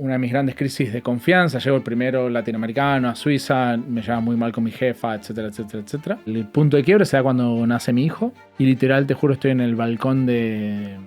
una de mis grandes crisis de confianza. Llego el primero latinoamericano a Suiza, me llevaba muy mal con mi jefa, etcétera, etcétera, etcétera. El punto de quiebre se da cuando nace mi hijo y literal, te juro, estoy en el balcón de...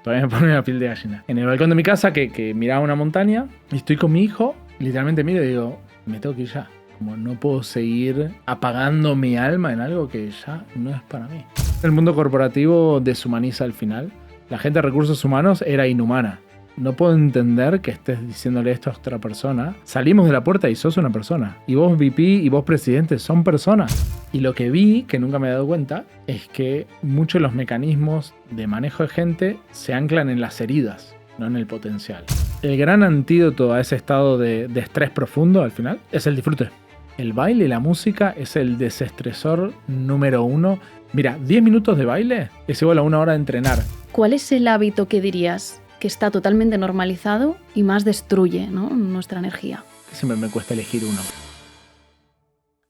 Todavía me pone la piel de gallina. En el balcón de mi casa que miraba una montaña y estoy con mi hijo, y literalmente miro y digo, me tengo que ir ya. Como no puedo seguir apagando mi alma en algo que ya no es para mí. El mundo corporativo deshumaniza al final. La gente de recursos humanos era inhumana. No puedo entender que estés diciéndole esto a otra persona. Salimos de la puerta y sos una persona. Y vos VP y vos presidente son personas. Y lo que vi, que nunca me he dado cuenta, es que muchos de los mecanismos de manejo de gente se anclan en las heridas, no en el potencial. El gran antídoto a ese estado de estrés profundo al final es el disfrute. El baile y la música es el desestresor número 1. Mira, 10 minutos de baile es igual a 1 hora de entrenar. ¿Cuál es el hábito que dirías que está totalmente normalizado y más destruye, ¿no?, nuestra energía? Siempre me cuesta elegir uno.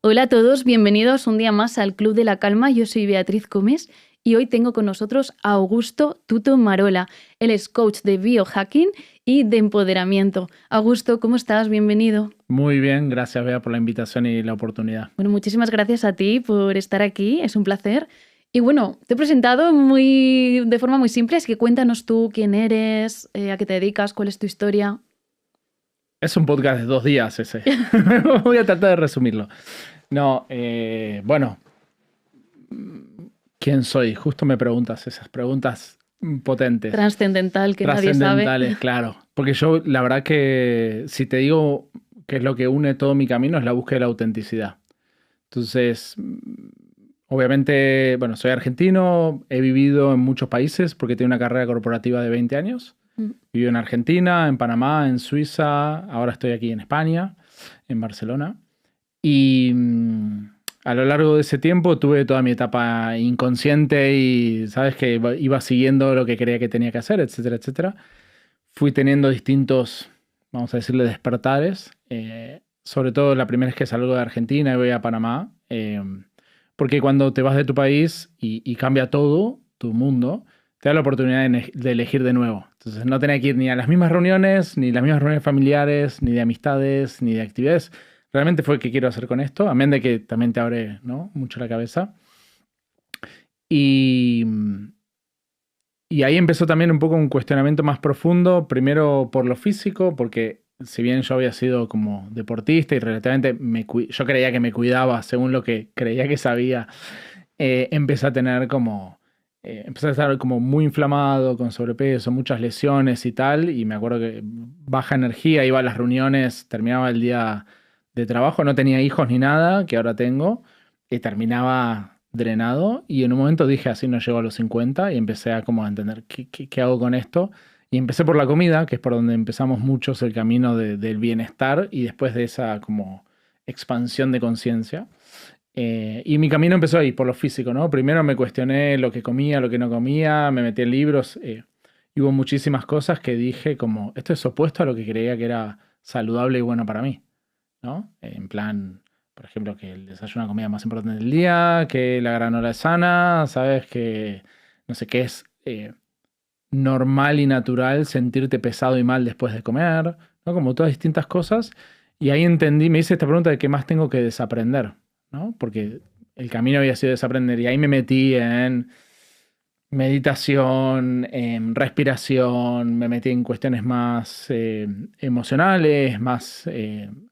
Hola a todos, bienvenidos un día más al Club de la Calma. Yo soy Beatriz Gómez y hoy tengo con nosotros a Augusto Tuto Marola. Él es coach de biohacking y de empoderamiento. Augusto, ¿cómo estás? Bienvenido. Muy bien, gracias Bea por la invitación y la oportunidad. Bueno, muchísimas gracias a ti por estar aquí, es un placer. Y bueno, te he presentado de forma muy simple, así que cuéntanos tú quién eres, a qué te dedicas, cuál es tu historia. Es un podcast de 2 días ese. Voy a tratar de resumirlo. No, bueno, ¿quién soy? Justo me preguntas esas preguntas potentes. Trascendental, que nadie sabe. Trascendentales, claro. Porque yo, la verdad que si te digo que es lo que une todo mi camino, es la búsqueda de la autenticidad. Entonces, obviamente, bueno, soy argentino, he vivido en muchos países porque tengo una carrera corporativa de 20 años. Vivo en Argentina, en Panamá, en Suiza, ahora estoy aquí en España, en Barcelona. Y a lo largo de ese tiempo tuve toda mi etapa inconsciente y, ¿sabes?, que iba siguiendo lo que creía que tenía que hacer, etcétera, etcétera. Fui teniendo distintos, vamos a decirle, despertares. Sobre todo la primera vez que salgo de Argentina y voy a Panamá. Porque cuando te vas de tu país y cambia todo, tu mundo, te da la oportunidad de elegir de nuevo. Entonces no tenés que ir ni a las mismas reuniones, ni las mismas reuniones familiares, ni de amistades, ni de actividades. Realmente fue qué quiero hacer con esto, amén de que también te abre, ¿no?, mucho la cabeza. Y ahí empezó también un poco un cuestionamiento más profundo, primero por lo físico, porque si bien yo había sido como deportista y relativamente yo creía que me cuidaba según lo que creía que sabía, empecé a tener empecé a estar como muy inflamado, con sobrepeso, muchas lesiones y tal, y me acuerdo que baja energía, iba a las reuniones, terminaba el día de trabajo, no tenía hijos ni nada, que ahora tengo, y terminaba drenado, y en un momento dije, así no llego a los 50, y empecé a como a entender qué hago con esto, y empecé por la comida, que es por donde empezamos muchos el camino del bienestar, y después de esa como expansión de conciencia. Y mi camino empezó ahí, por lo físico, ¿no? Primero me cuestioné lo que comía, lo que no comía, me metí en libros, y hubo muchísimas cosas que dije como, esto es opuesto a lo que creía que era saludable y bueno para mí, ¿no? En plan, por ejemplo, que el desayuno es la comida más importante del día, que la granola es sana, ¿sabes? Que no sé qué es normal y natural sentirte pesado y mal después de comer, ¿no? Como todas distintas cosas. Y ahí entendí, me hice esta pregunta de qué más tengo que desaprender, ¿no? Porque el camino había sido desaprender y ahí me metí en meditación, en respiración, me metí en cuestiones más emocionales, más,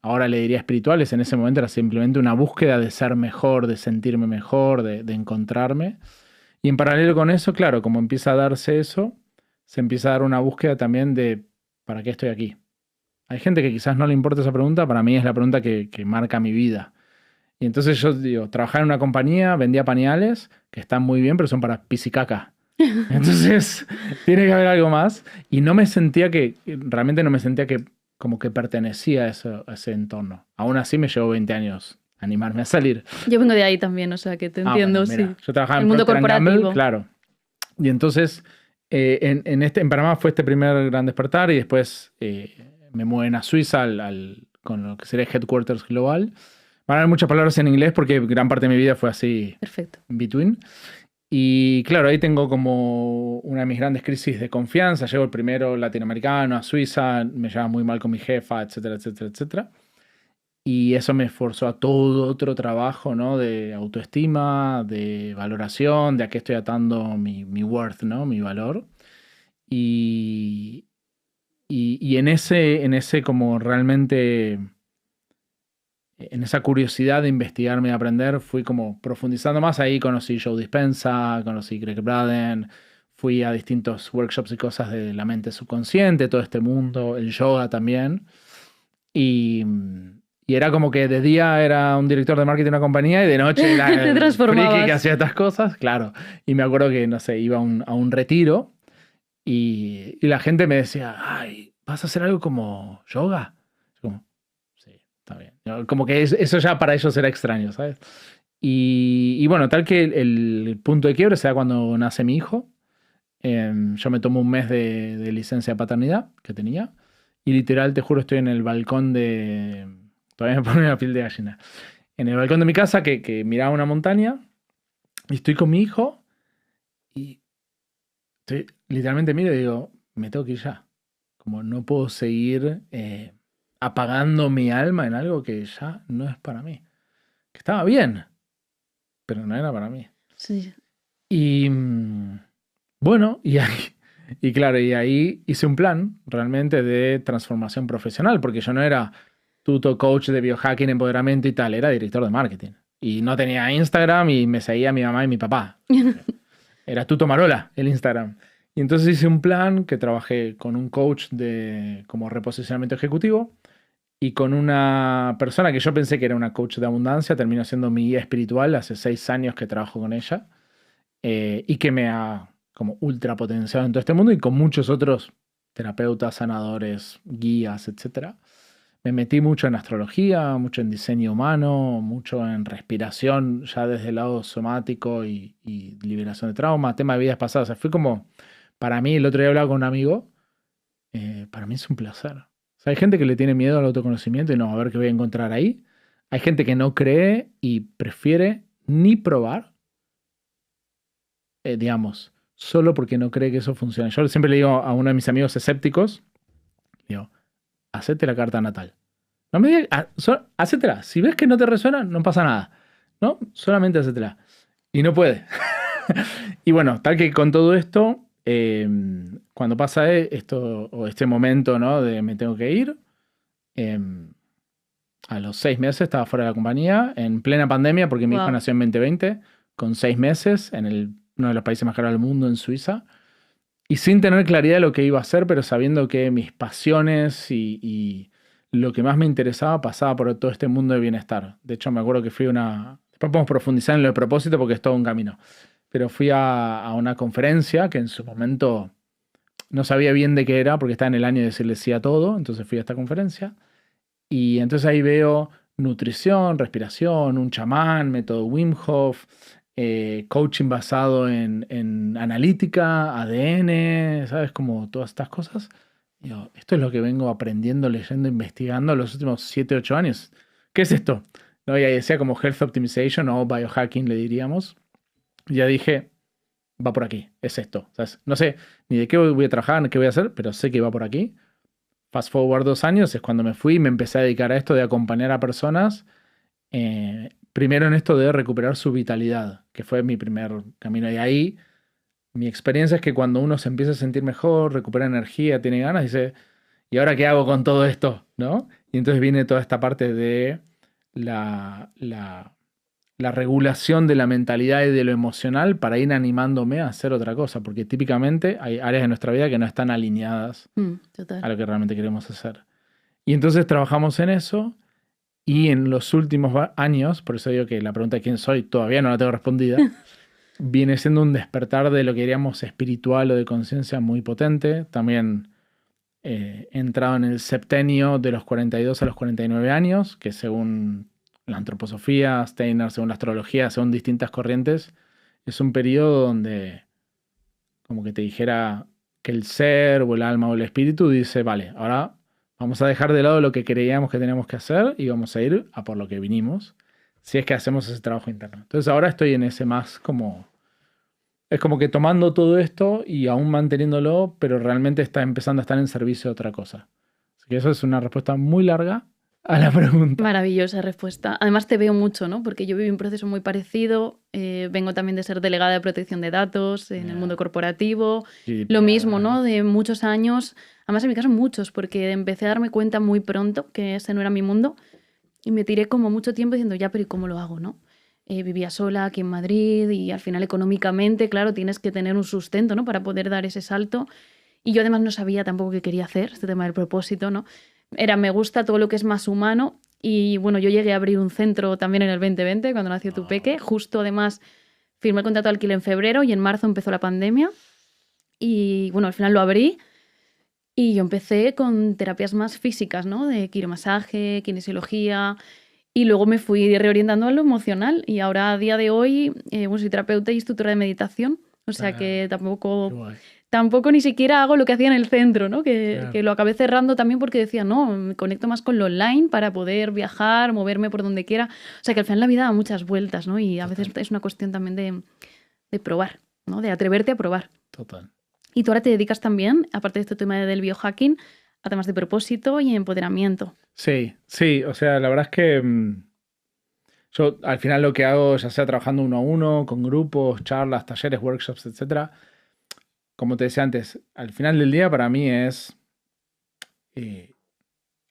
ahora le diría espirituales. En ese momento era simplemente una búsqueda de ser mejor, de sentirme mejor, de encontrarme. Y en paralelo con eso, claro, como empieza a darse eso, se empieza a dar una búsqueda también de ¿para qué estoy aquí? Hay gente que quizás no le importa esa pregunta, para mí es la pregunta que marca mi vida. Y entonces yo digo, trabajaba en una compañía, vendía pañales, que están muy bien, pero son para pis y caca. Entonces, tiene que haber algo más. Y realmente no me sentía que como que pertenecía a ese entorno. Aún así me llevó 20 años animarme a salir. Yo vengo de ahí también, o sea que te entiendo, bueno, mira, sí. Yo trabajaba el en mundo Procter & corporativo. Gamble, claro. Y entonces, en Panamá fue este primer gran despertar y después me mueven a Suiza con lo que sería Headquarters Global. Van a haber muchas palabras en inglés porque gran parte de mi vida fue así. Perfecto. In between. Y claro, ahí tengo como una de mis grandes crisis de confianza. Llego el primero latinoamericano a Suiza, me llevaba muy mal con mi jefa, etcétera, etcétera, etcétera. Y eso me esforzó a todo otro trabajo, ¿no? De autoestima, de valoración, de a qué estoy atando mi worth, ¿no? Mi valor. Y, y en ese como realmente, en esa curiosidad de investigarme y aprender, fui como profundizando más. Ahí conocí Joe Dispenza, conocí Greg Braden, fui a distintos workshops y cosas de la mente subconsciente, todo este mundo, el yoga también. Y, y era como que de día era un director de marketing de una compañía y de noche era Te el friki que transformabas. hacía estas cosas, claro. Y me acuerdo que, no sé, iba a un retiro y la gente me decía, ay, ¿vas a hacer algo como yoga? Yo como, sí, está bien. Como que eso ya para ellos era extraño, ¿sabes? Y bueno, tal que el punto de quiebre se da cuando nace mi hijo. Yo me tomo un mes de licencia de paternidad que tenía. Y literal, te juro, estoy en el balcón de... Todavía me pone la piel de gallina. En el balcón de mi casa que miraba una montaña. Y estoy con mi hijo. Y literalmente miro y digo, me tengo que ir ya. Como no puedo seguir apagando mi alma en algo que ya no es para mí. Que estaba bien, pero no era para mí. Sí. Y bueno, y claro, y ahí hice un plan realmente de transformación profesional, porque yo no era tutor coach de biohacking, empoderamiento y tal, era director de marketing. Y no tenía Instagram y me seguía mi mamá y mi papá. Era Tuto Marola el Instagram. Y entonces hice un plan que trabajé con un coach de como reposicionamiento ejecutivo y con una persona que yo pensé que era una coach de abundancia, terminó siendo mi guía espiritual, hace 6 años que trabajo con ella, y que me ha como ultra potenciado en todo este mundo y con muchos otros terapeutas, sanadores, guías, etcétera. Me metí mucho en astrología, mucho en diseño humano, mucho en respiración, ya desde el lado somático y liberación de trauma, tema de vidas pasadas. O sea, fui como, para mí, el otro día hablaba con un amigo, para mí es un placer. O sea, hay gente que le tiene miedo al autoconocimiento y no, a ver qué voy a encontrar ahí. Hay gente que no cree y prefiere ni probar, digamos, solo porque no cree que eso funcione. Yo siempre le digo a uno de mis amigos escépticos, digo, hacete la carta natal. No me digas, hacétela. Si ves que no te resuena, no pasa nada. ¿No? Solamente hacétela. Y no puede. Y bueno, tal que con todo esto, cuando pasa esto o este momento, ¿no? De me tengo que ir, eh, a los 6 meses estaba fuera de la compañía, en plena pandemia, porque mi hijo Wow. nació en 2020, con 6 meses, en uno de los países más caros del mundo, en Suiza. Y sin tener claridad de lo que iba a hacer, pero sabiendo que mis pasiones y lo que más me interesaba pasaba por todo este mundo de bienestar. De hecho, me acuerdo que fui a una... Después podemos profundizar en lo de propósito porque es todo un camino. Pero fui a una conferencia que en su momento no sabía bien de qué era porque estaba en el año de decirle sí a todo. Entonces fui a esta conferencia. Y entonces ahí veo nutrición, respiración, un chamán, método Wim Hof, coaching basado en analítica, ADN, ¿sabes? Como todas estas cosas. Digo, esto es lo que vengo aprendiendo, leyendo, investigando los últimos 7, 8 años. ¿Qué es esto? ¿No? Y ahí decía como Health Optimization o Biohacking, le diríamos. Y ya dije, va por aquí, es esto. ¿Sabes? No sé ni de qué voy a trabajar, ni qué voy a hacer, pero sé que va por aquí. Fast forward 2 años es cuando me fui y me empecé a dedicar a esto de acompañar a personas. Primero en esto de recuperar su vitalidad, que fue mi primer camino. Y ahí mi experiencia es que cuando uno se empieza a sentir mejor, recupera energía, tiene ganas, dice, ¿y ahora qué hago con todo esto? ¿No? Y entonces viene toda esta parte de la regulación de la mentalidad y de lo emocional para ir animándome a hacer otra cosa, porque típicamente hay áreas de nuestra vida que no están alineadas Total. a lo que realmente queremos hacer. Y entonces trabajamos en eso y en los últimos años, por eso digo que la pregunta de quién soy todavía no la tengo respondida, viene siendo un despertar de lo que diríamos espiritual o de conciencia muy potente. También he entrado en el septenio de los 42 a los 49 años, que según la antroposofía, Steiner, según la astrología, según distintas corrientes, es un periodo donde como que te dijera que el ser o el alma o el espíritu dice, vale, ahora vamos a dejar de lado lo que creíamos que teníamos que hacer y vamos a ir a por lo que vinimos, si es que hacemos ese trabajo interno. Entonces ahora estoy en ese más como es como que tomando todo esto y aún manteniéndolo, pero realmente está empezando a estar en servicio de otra cosa. Así que eso es una respuesta muy larga a la pregunta. Maravillosa respuesta. Además te veo mucho, ¿no? Porque yo viví un proceso muy parecido. Vengo también de ser delegada de protección de datos en el mundo corporativo. Lo mismo, ¿no? De muchos años. Además, en mi caso, muchos, porque empecé a darme cuenta muy pronto que ese no era mi mundo. Y me tiré como mucho tiempo diciendo, ya, pero ¿y cómo lo hago, no? Vivía sola aquí en Madrid y al final económicamente, claro, tienes que tener un sustento, ¿no? Para poder dar ese salto. Y yo además no sabía tampoco qué quería hacer, este tema del propósito, ¿no? Me gusta todo lo que es más humano y bueno, yo llegué a abrir un centro también en el 2020 cuando nació tu peque. Justo además firmé el contrato de alquiler en febrero y en marzo empezó la pandemia y bueno, al final lo abrí y yo empecé con terapias más físicas, ¿no? De quiromasaje, kinesiología y luego me fui reorientando a lo emocional y ahora a día de hoy bueno, soy terapeuta y instructora de meditación, o sea que tampoco ni siquiera hago lo que hacía en el centro, ¿no? Que lo acabé cerrando también porque decía, no, me conecto más con lo online para poder viajar, moverme por donde quiera. O sea que al final la vida da muchas vueltas, ¿no? Y a veces es una cuestión también de probar, ¿no? De atreverte a probar. Total. Y tú ahora te dedicas también, aparte de este tema del biohacking, a temas de propósito y empoderamiento. Sí, sí, o sea, la verdad es que yo al final lo que hago, ya sea trabajando uno a uno, con grupos, charlas, talleres, workshops, etcétera, como te decía antes, al final del día para mí es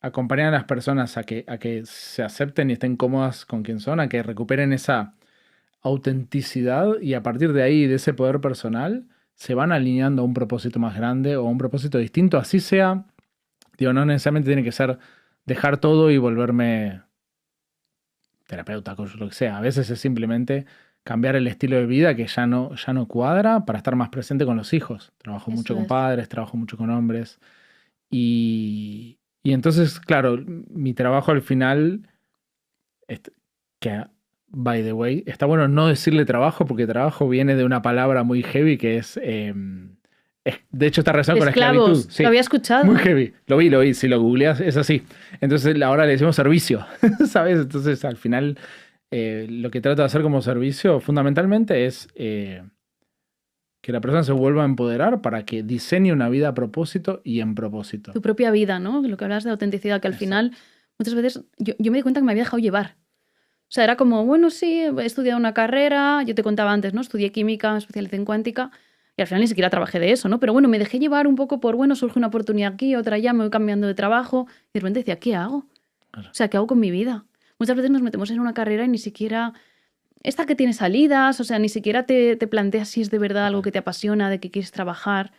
acompañar a las personas a que se acepten y estén cómodas con quien son, a que recuperen esa autenticidad y a partir de ahí, de ese poder personal, se van alineando a un propósito más grande o a un propósito distinto, así sea, digo, no necesariamente tiene que ser dejar todo y volverme terapeuta, lo que sea. A veces es simplemente cambiar el estilo de vida que ya no cuadra para estar más presente con los hijos. Trabajo mucho con padres, trabajo mucho con hombres. Y entonces, claro, mi trabajo al final, que, by the way, está bueno no decirle trabajo porque trabajo viene de una palabra muy heavy que es de hecho está relacionado con la esclavitud. Sí, lo había escuchado. Muy heavy. Lo vi, si lo googleas es así. Entonces ahora le decimos servicio, ¿sabes? Entonces al final lo que trato de hacer como servicio fundamentalmente es que la persona se vuelva a empoderar para que diseñe una vida a propósito y en propósito. Tu propia vida, ¿no? Lo que hablas de autenticidad, que al final muchas veces yo me di cuenta que me había dejado llevar. O sea, era como, bueno, sí, he estudiado una carrera, yo te contaba antes, ¿no? Estudié química, me especialicé en cuántica y al final ni siquiera trabajé de eso, ¿no? Pero bueno, me dejé llevar un poco por, bueno, surge una oportunidad aquí, otra allá, me voy cambiando de trabajo y de repente decía, ¿qué hago? Claro. O sea, ¿qué hago con mi vida? Muchas veces nos metemos en una carrera y ni siquiera esta que tiene salidas, o sea, ni siquiera te planteas si es de verdad algo que te apasiona, de que quieres trabajar.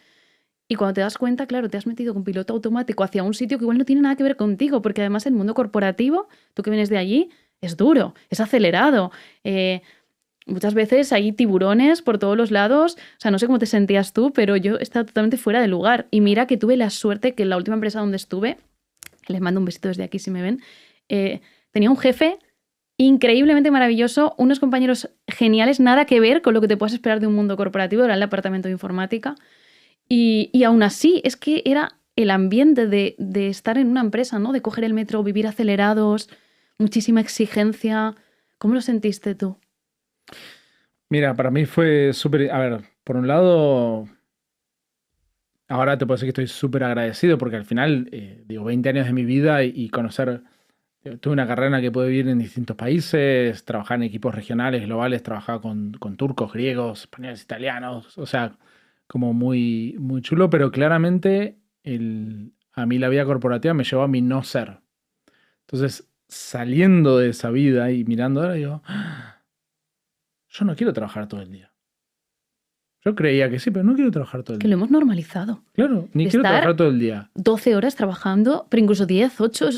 Y cuando te das cuenta, claro, te has metido con piloto automático hacia un sitio que igual no tiene nada que ver contigo, porque además el mundo corporativo, tú que vienes de allí, es duro, es acelerado. Muchas veces hay tiburones por todos los lados. O sea, no sé cómo te sentías tú, pero yo estaba totalmente fuera de lugar. Y mira que tuve la suerte que en la última empresa donde estuve, les mando un besito desde aquí si me ven, tenía un jefe increíblemente maravilloso, unos compañeros geniales, nada que ver con lo que te puedas esperar de un mundo corporativo, era el departamento de informática. Y aún así, es que era el ambiente de estar en una empresa, ¿no? De coger el metro, vivir acelerados, muchísima exigencia. ¿Cómo lo sentiste tú? Mira, para mí fue súper... A ver, por un lado, ahora te puedo decir que estoy súper agradecido porque al final, digo, 20 años de mi vida y conocer... Tuve una carrera en la que pude vivir en distintos países, trabajar en equipos regionales, globales, trabajar con turcos, griegos, españoles, italianos, o sea, como muy, muy chulo, pero claramente a mí la vida corporativa me llevó a mi no ser. Entonces, saliendo de esa vida y mirando ahora, digo, yo no quiero trabajar todo el día. Yo creía que sí, pero no quiero trabajar todo el día. Que lo hemos normalizado. Claro, ni quiero trabajar todo el día. 12 horas trabajando, pero incluso 10, 8...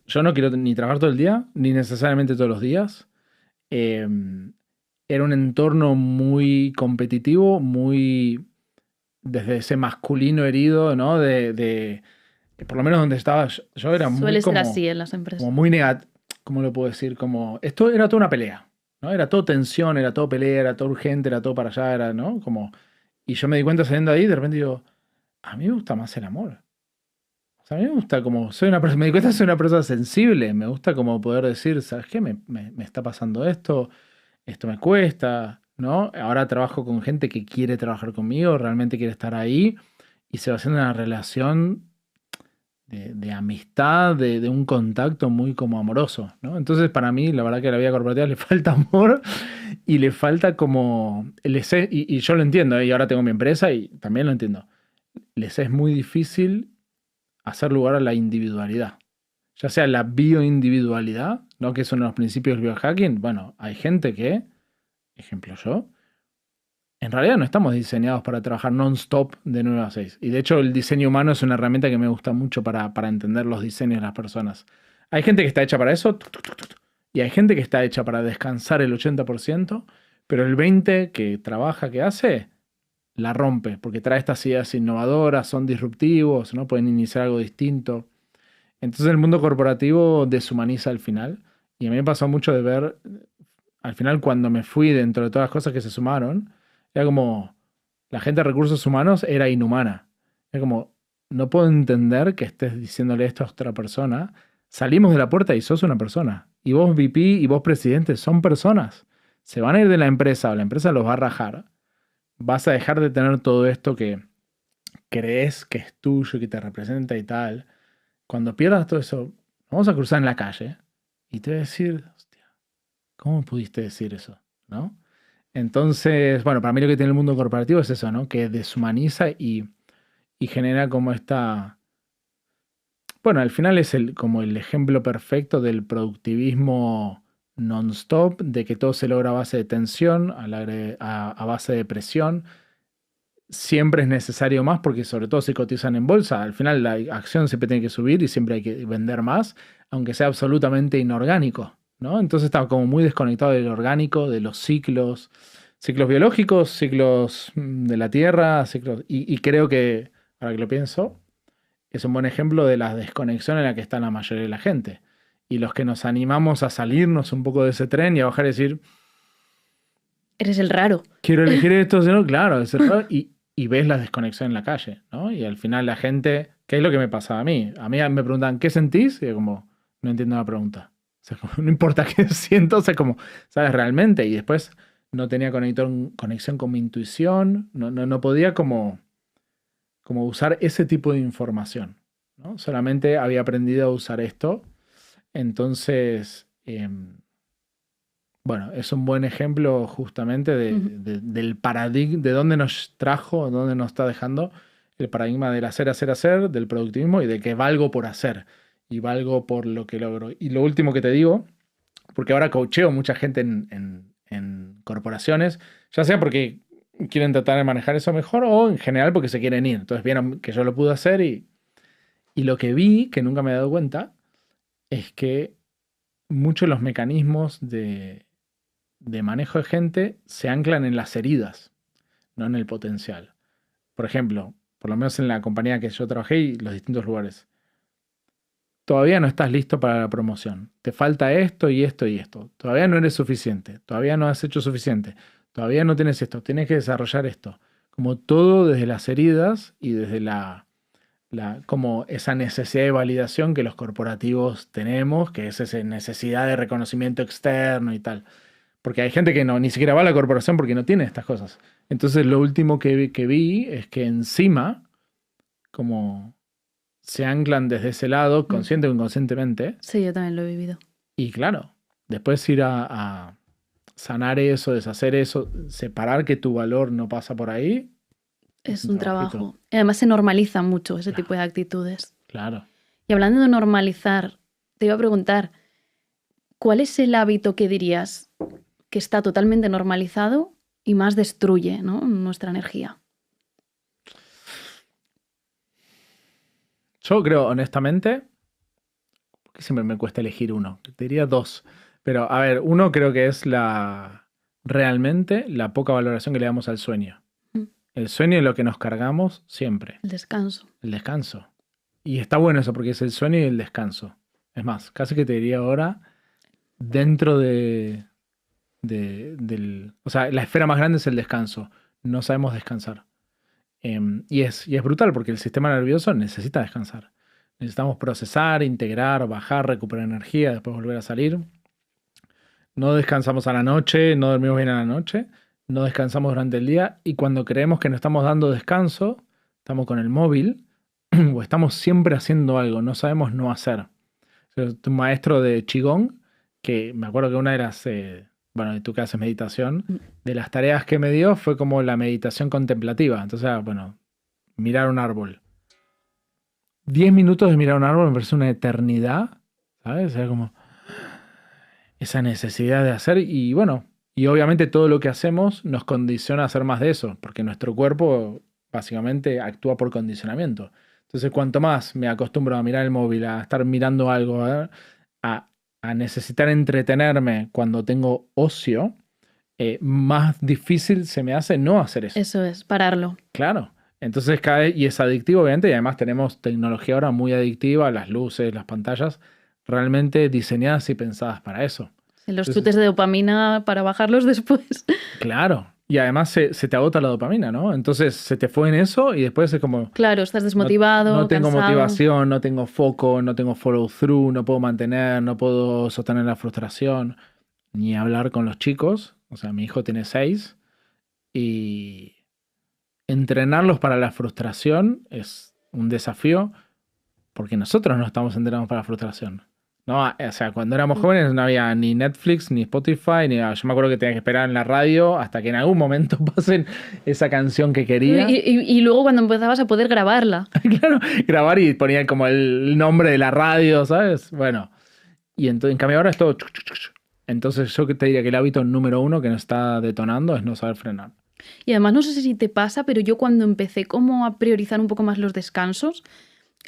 Yo no quiero ni trabajar todo el día, ni necesariamente todos los días. Era un entorno muy competitivo, muy desde ese masculino herido, ¿no? Por lo menos donde estaba yo era muy Suele ser así en las empresas. Como muy negativo, ¿cómo lo puedo decir? Como esto era toda una pelea, ¿no? Era todo tensión, era todo pelea, era todo urgente, era todo para allá, era, ¿no? Como, y yo me di cuenta saliendo ahí, de repente digo, a mí me gusta más el amor. A mí me gusta como, me di cuenta que soy una persona sensible, me gusta como poder decir, ¿sabes qué? Me está pasando esto me cuesta, ¿no? Ahora trabajo con gente que quiere trabajar conmigo, realmente quiere estar ahí y se va haciendo una relación de amistad, de un contacto muy como amoroso, ¿no? Entonces para mí la verdad que a la vida corporativa le falta amor y le falta como, y yo lo entiendo, ¿eh? Y ahora tengo mi empresa y también lo entiendo, les es muy difícil hacer lugar a la individualidad, ya sea la bioindividualidad, ¿no? Que son los principios del biohacking. Bueno, hay gente que, ejemplo yo, en realidad no estamos diseñados para trabajar non-stop de 9 a 6. Y de hecho el diseño humano es una herramienta que me gusta mucho para entender los diseños de las personas. Hay gente que está hecha para eso, y hay gente que está hecha para descansar el 80%, pero el 20% que trabaja, que hace, la rompe, porque trae estas ideas innovadoras, son disruptivos, ¿no? Pueden iniciar algo distinto. Entonces el mundo corporativo deshumaniza al final. Y a mí me pasó mucho de ver, al final cuando me fui dentro de todas las cosas que se sumaron, era como, la gente de recursos humanos era inhumana. Era como, no puedo entender que estés diciéndole esto a otra persona. Salimos de la puerta y sos una persona. Y vos VP y vos presidente son personas. Se van a ir de la empresa o la empresa los va a rajar. Vas a dejar de tener todo esto que crees que es tuyo y que te representa y tal. Cuando pierdas todo eso, vamos a cruzar en la calle y te voy a decir, hostia, ¿cómo pudiste decir eso? ¿No? Entonces, bueno, para mí lo que tiene el mundo corporativo es eso, ¿no? Que deshumaniza y genera como esta... Bueno, al final es como el ejemplo perfecto del productivismo non-stop, de que todo se logra a base de tensión, a base de presión. Siempre es necesario más porque sobre todo si cotizan en bolsa, al final la acción siempre tiene que subir y siempre hay que vender más, aunque sea absolutamente inorgánico, ¿no? Entonces está como muy desconectado del orgánico, de los ciclos, ciclos biológicos, ciclos de la Tierra, ciclos, y creo que, ahora que lo pienso, es un buen ejemplo de la desconexión en la que está la mayoría de la gente. Y los que nos animamos a salirnos un poco de ese tren y a bajar y decir, Eres el raro. quiero elegir esto, ¿no? Claro, es error. Y ves la desconexión en la calle, ¿no? Y al final la gente, ¿qué es lo que me pasaba a mí? A mí me preguntan, ¿qué sentís? Y yo como, no entiendo la pregunta. O sea, como, no importa qué siento, o sea, como, ¿sabes? Realmente. Y después no tenía conexión con mi intuición, no podía como usar ese tipo de información, ¿no? Solamente había aprendido a usar esto. Entonces, bueno, es un buen ejemplo justamente del paradigma, de dónde nos trajo, dónde nos está dejando el paradigma del hacer, hacer, hacer, del productivismo y de que valgo por hacer y valgo por lo que logro. Y lo último que te digo, porque ahora coacheo mucha gente en corporaciones, ya sea porque quieren tratar de manejar eso mejor o en general porque se quieren ir. Entonces vieron que yo lo pude hacer y lo que vi, que nunca me he dado cuenta, es que muchos de los mecanismos de manejo de gente se anclan en las heridas, no en el potencial. Por ejemplo, por lo menos en la compañía que yo trabajé y los distintos lugares. Todavía no estás listo para la promoción. Te falta esto y esto y esto. Todavía no eres suficiente. Todavía no has hecho suficiente. Todavía no tienes esto. Tienes que desarrollar esto. Como todo desde las heridas y desde como esa necesidad de validación que los corporativos tenemos, que es esa necesidad de reconocimiento externo y tal. Porque hay gente que ni siquiera va a la corporación porque no tiene estas cosas. Entonces lo último que vi es que encima, como se anclan desde ese lado, consciente o inconscientemente. Sí, yo también lo he vivido. Y claro, después ir a sanar eso, deshacer eso, separar que tu valor no pasa por ahí. Es un trabajo. Y además se normaliza mucho ese tipo de actitudes. Claro. Y hablando de normalizar, te iba a preguntar, ¿cuál es el hábito que dirías que está totalmente normalizado y más destruye, ¿no?, nuestra energía? Yo creo, honestamente, que siempre me cuesta elegir uno. Te diría dos. Pero, a ver, uno creo que es realmente la poca valoración que le damos al sueño. El sueño es lo que nos cargamos siempre. El descanso. El descanso. Y está bueno eso porque es el sueño y el descanso. Es más, casi que te diría ahora, dentro o sea, la esfera más grande es el descanso. No sabemos descansar. Y es brutal porque el sistema nervioso necesita descansar. Necesitamos procesar, integrar, bajar, recuperar energía, después volver a salir. No descansamos a la noche, no dormimos bien a la noche. no descansamos durante el día y cuando creemos que no estamos dando descanso, estamos con el móvil o estamos siempre haciendo algo, no sabemos no hacer. Yo tuve un maestro de Qigong que me acuerdo que una de las, bueno, tú que haces meditación, de las tareas que me dio fue como la meditación contemplativa. Entonces, bueno, mirar un árbol. 10 minutos de mirar un árbol me parece una eternidad, ¿sabes? O sea, como esa necesidad de hacer y bueno, y obviamente todo lo que hacemos nos condiciona a hacer más de eso, porque nuestro cuerpo básicamente actúa por condicionamiento. Entonces, cuanto más me acostumbro a mirar el móvil, a estar mirando algo, a necesitar entretenerme cuando tengo ocio, más difícil se me hace no hacer eso. Eso es, pararlo. Claro. Entonces cae y es adictivo, obviamente, y además tenemos tecnología ahora muy adictiva, las luces, las pantallas, realmente diseñadas y pensadas para eso. Los chutes de dopamina para bajarlos después. Claro. Y además se te agota la dopamina, ¿no? Entonces se te fue en eso y después es como... Claro, estás desmotivado, No tengo cansado. motivación, no tengo foco, no tengo follow through, no puedo mantener, no puedo sostener la frustración, ni hablar con los chicos. O sea, mi hijo tiene 6 y entrenarlos para la frustración es un desafío porque nosotros no estamos entrenados para la frustración. No, o sea, cuando éramos jóvenes no había ni Netflix, ni Spotify, ni nada. Yo me acuerdo que tenía que esperar en la radio hasta que en algún momento pasen esa canción que quería. Y luego cuando empezabas a poder grabarla. Claro, grabar y ponía como el nombre de la radio, ¿sabes? Bueno, y entonces, en cambio ahora es todo... Entonces yo te diría que el hábito número 1 que nos está detonando es no saber frenar. Y además no sé si te pasa, pero yo cuando empecé como a priorizar un poco más los descansos,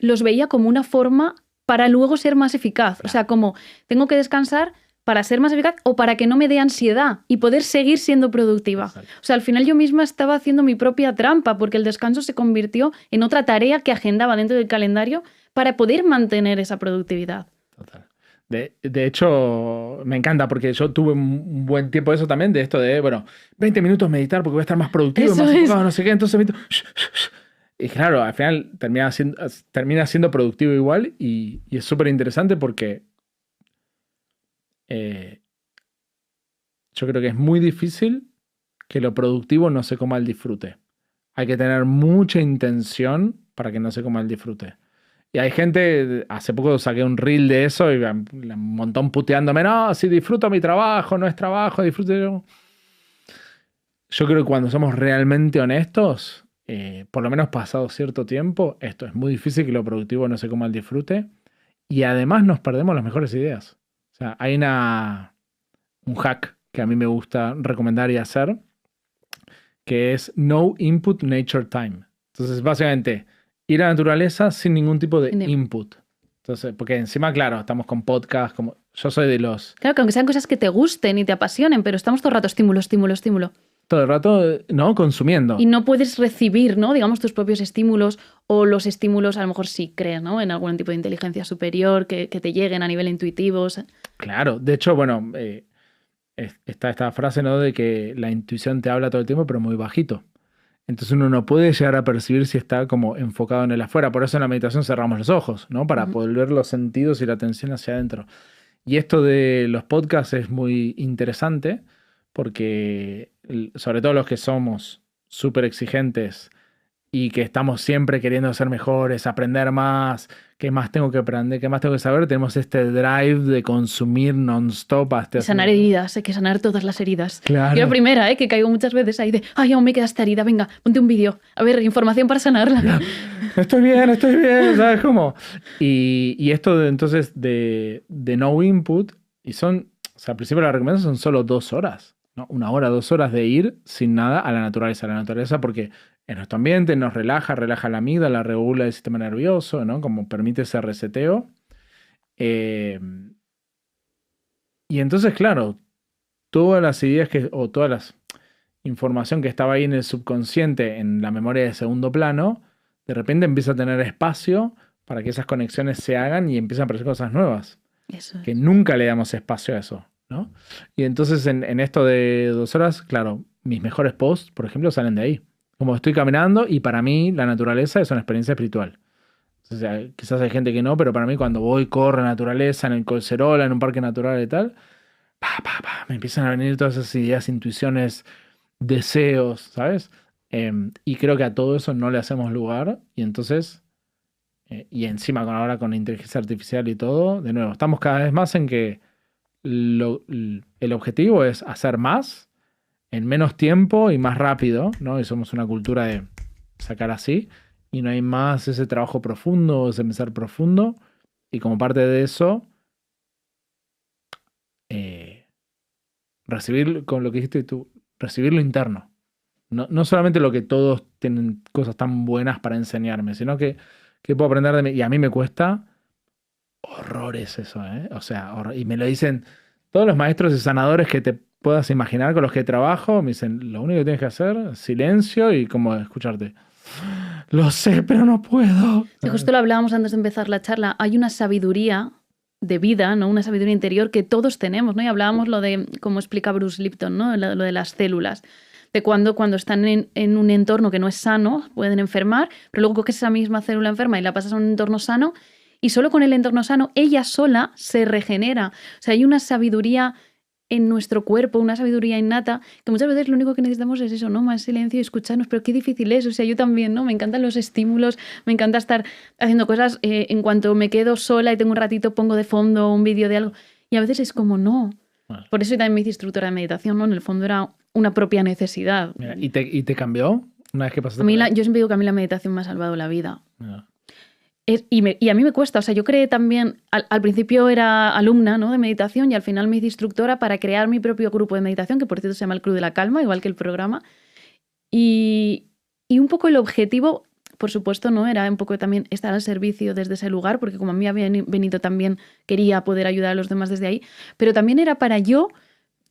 los veía como una forma para luego ser más eficaz. Claro. O sea, como tengo que descansar para ser más eficaz o para que no me dé ansiedad y poder seguir siendo productiva. Exacto. O sea, al final yo misma estaba haciendo mi propia trampa porque el descanso se convirtió en otra tarea que agendaba dentro del calendario para poder mantener esa productividad. Total. De hecho, me encanta porque yo tuve un buen tiempo de eso también, de esto de, bueno, 20 minutos meditar porque voy a estar más productivo, más enfocado, no sé qué, entonces... Y claro, al final termina siendo productivo igual y es súper interesante porque yo creo que es muy difícil que lo productivo no se coma el disfrute. Hay que tener mucha intención para que no se coma el disfrute. Y hay gente, hace poco saqué un reel de eso y un montón puteándome, no, si disfruto mi trabajo, no es trabajo, disfruto yo. Yo creo que cuando somos realmente honestos, por lo menos pasado cierto tiempo, esto es muy difícil que lo productivo no se coma el disfrute y además nos perdemos las mejores ideas. O sea, hay un hack que a mí me gusta recomendar y hacer, que es No Input Nature Time. Entonces, básicamente... ir a la naturaleza sin ningún tipo de input. Entonces, porque encima, claro, estamos con podcasts, como yo soy de los... Claro, que aunque sean cosas que te gusten y te apasionen, pero estamos todo el rato estímulo. Todo el rato, ¿no? Consumiendo. Y no puedes recibir, ¿no? Digamos, tus propios estímulos o los estímulos, a lo mejor sí crees, ¿no? En algún tipo de inteligencia superior que te lleguen a nivel intuitivo. Claro, de hecho, bueno, está esta frase, ¿no? De que la intuición te habla todo el tiempo, pero muy bajito. Entonces uno no puede llegar a percibir si está como enfocado en el afuera. Por eso en la meditación cerramos los ojos, ¿no? Para poder ver los sentidos y la atención hacia adentro. Y esto de los podcasts es muy interesante porque, sobre todo los que somos súper exigentes y que estamos siempre queriendo ser mejores, aprender más, qué más tengo que aprender, qué más tengo que saber, tenemos este drive de consumir non-stop hasta... Y sanar heridas, hay que sanar todas las heridas. Claro. Yo la primera, que caigo muchas veces ahí de, ay, aún me queda esta herida, venga, ponte un vídeo, a ver, información para sanarla. Claro. Estoy bien, ¿sabes cómo? Y esto entonces de no input, y son, o sea, al principio la recomendación son solo 2 horas, ¿no? 1 hora, 2 horas de ir sin nada a la naturaleza porque... en nuestro ambiente nos relaja la amígdala, regula el sistema nervioso, ¿no? Como permite ese reseteo. Y entonces, claro, todas las ideas o toda la información que estaba ahí en el subconsciente, en la memoria de segundo plano, de repente empieza a tener espacio para que esas conexiones se hagan y empiezan a aparecer cosas nuevas. Eso es. Que nunca le damos espacio a eso, ¿no? Y entonces en esto de 2 horas, claro, mis mejores posts, por ejemplo, salen de ahí. Como estoy caminando y para mí la naturaleza es una experiencia espiritual. O sea, quizás hay gente que no, pero para mí cuando voy, corro en la naturaleza, en el Collserola, en un parque natural y tal, me empiezan a venir todas esas ideas, intuiciones deseos, ¿sabes? Y creo que a todo eso no le hacemos lugar y entonces, y encima ahora con la inteligencia artificial y todo, de nuevo, estamos cada vez más en que el objetivo es hacer más en menos tiempo y más rápido, ¿no? Y somos una cultura de sacar así y no hay más ese trabajo profundo, ese pensar profundo y como parte de eso, recibir, con lo que dijiste tú, recibir lo interno. No solamente lo que todos tienen cosas tan buenas para enseñarme, sino que puedo aprender de mí. Y a mí me cuesta horrores eso, ¿eh? O sea, y me lo dicen todos los maestros y sanadores que te puedas imaginar con los que trabajo. Me dicen, lo único que tienes que hacer es silencio y como escucharte. Lo sé, pero no puedo. Sí, justo lo hablábamos antes de empezar la charla. Hay una sabiduría de vida, ¿no? Una sabiduría interior que todos tenemos, ¿no? Y hablábamos lo de, como explica Bruce Lipton, ¿no? Lo de las células. De cuando están en un entorno que no es sano, pueden enfermar, pero luego coges esa misma célula enferma y la pasas a un entorno sano y solo con el entorno sano ella sola se regenera. O sea, hay una sabiduría en nuestro cuerpo, una sabiduría innata, que muchas veces lo único que necesitamos es eso, ¿no? Más silencio y escucharnos, pero qué difícil es. O sea, yo también, ¿no? Me encantan los estímulos, me encanta estar haciendo cosas, en cuanto me quedo sola y tengo un ratito pongo de fondo un vídeo de algo y a veces es como no. Bueno. Por eso yo también me hice instructora de meditación, ¿no? En el fondo era una propia necesidad. Mira, ¿y te cambió una vez que pasaste? Yo siempre digo que a mí la meditación me ha salvado la vida. Mira. Y a mí me cuesta, o sea, yo creé también, al principio era alumna, ¿no? De meditación y al final me hice instructora para crear mi propio grupo de meditación, que por cierto se llama el Club de la Calma, igual que el programa. Y un poco el objetivo, por supuesto, ¿no? Era un poco también estar al servicio desde ese lugar, porque como a mí había venido también, quería poder ayudar a los demás desde ahí, pero también era para yo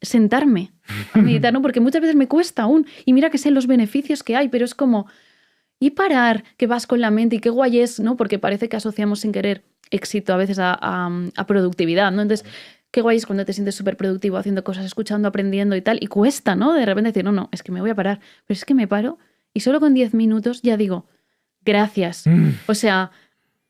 sentarme a meditar, ¿no? Porque muchas veces me cuesta aún, y mira que sé los beneficios que hay, pero es como, y parar, que vas con la mente, y qué guay es, ¿no? Porque parece que asociamos sin querer éxito a veces a productividad, ¿no? Entonces, qué guay es cuando te sientes súper productivo haciendo cosas, escuchando, aprendiendo y tal, y cuesta, ¿no? De repente decir, no, es que me voy a parar, pero es que me paro y solo con 10 minutos ya digo, gracias. O sea,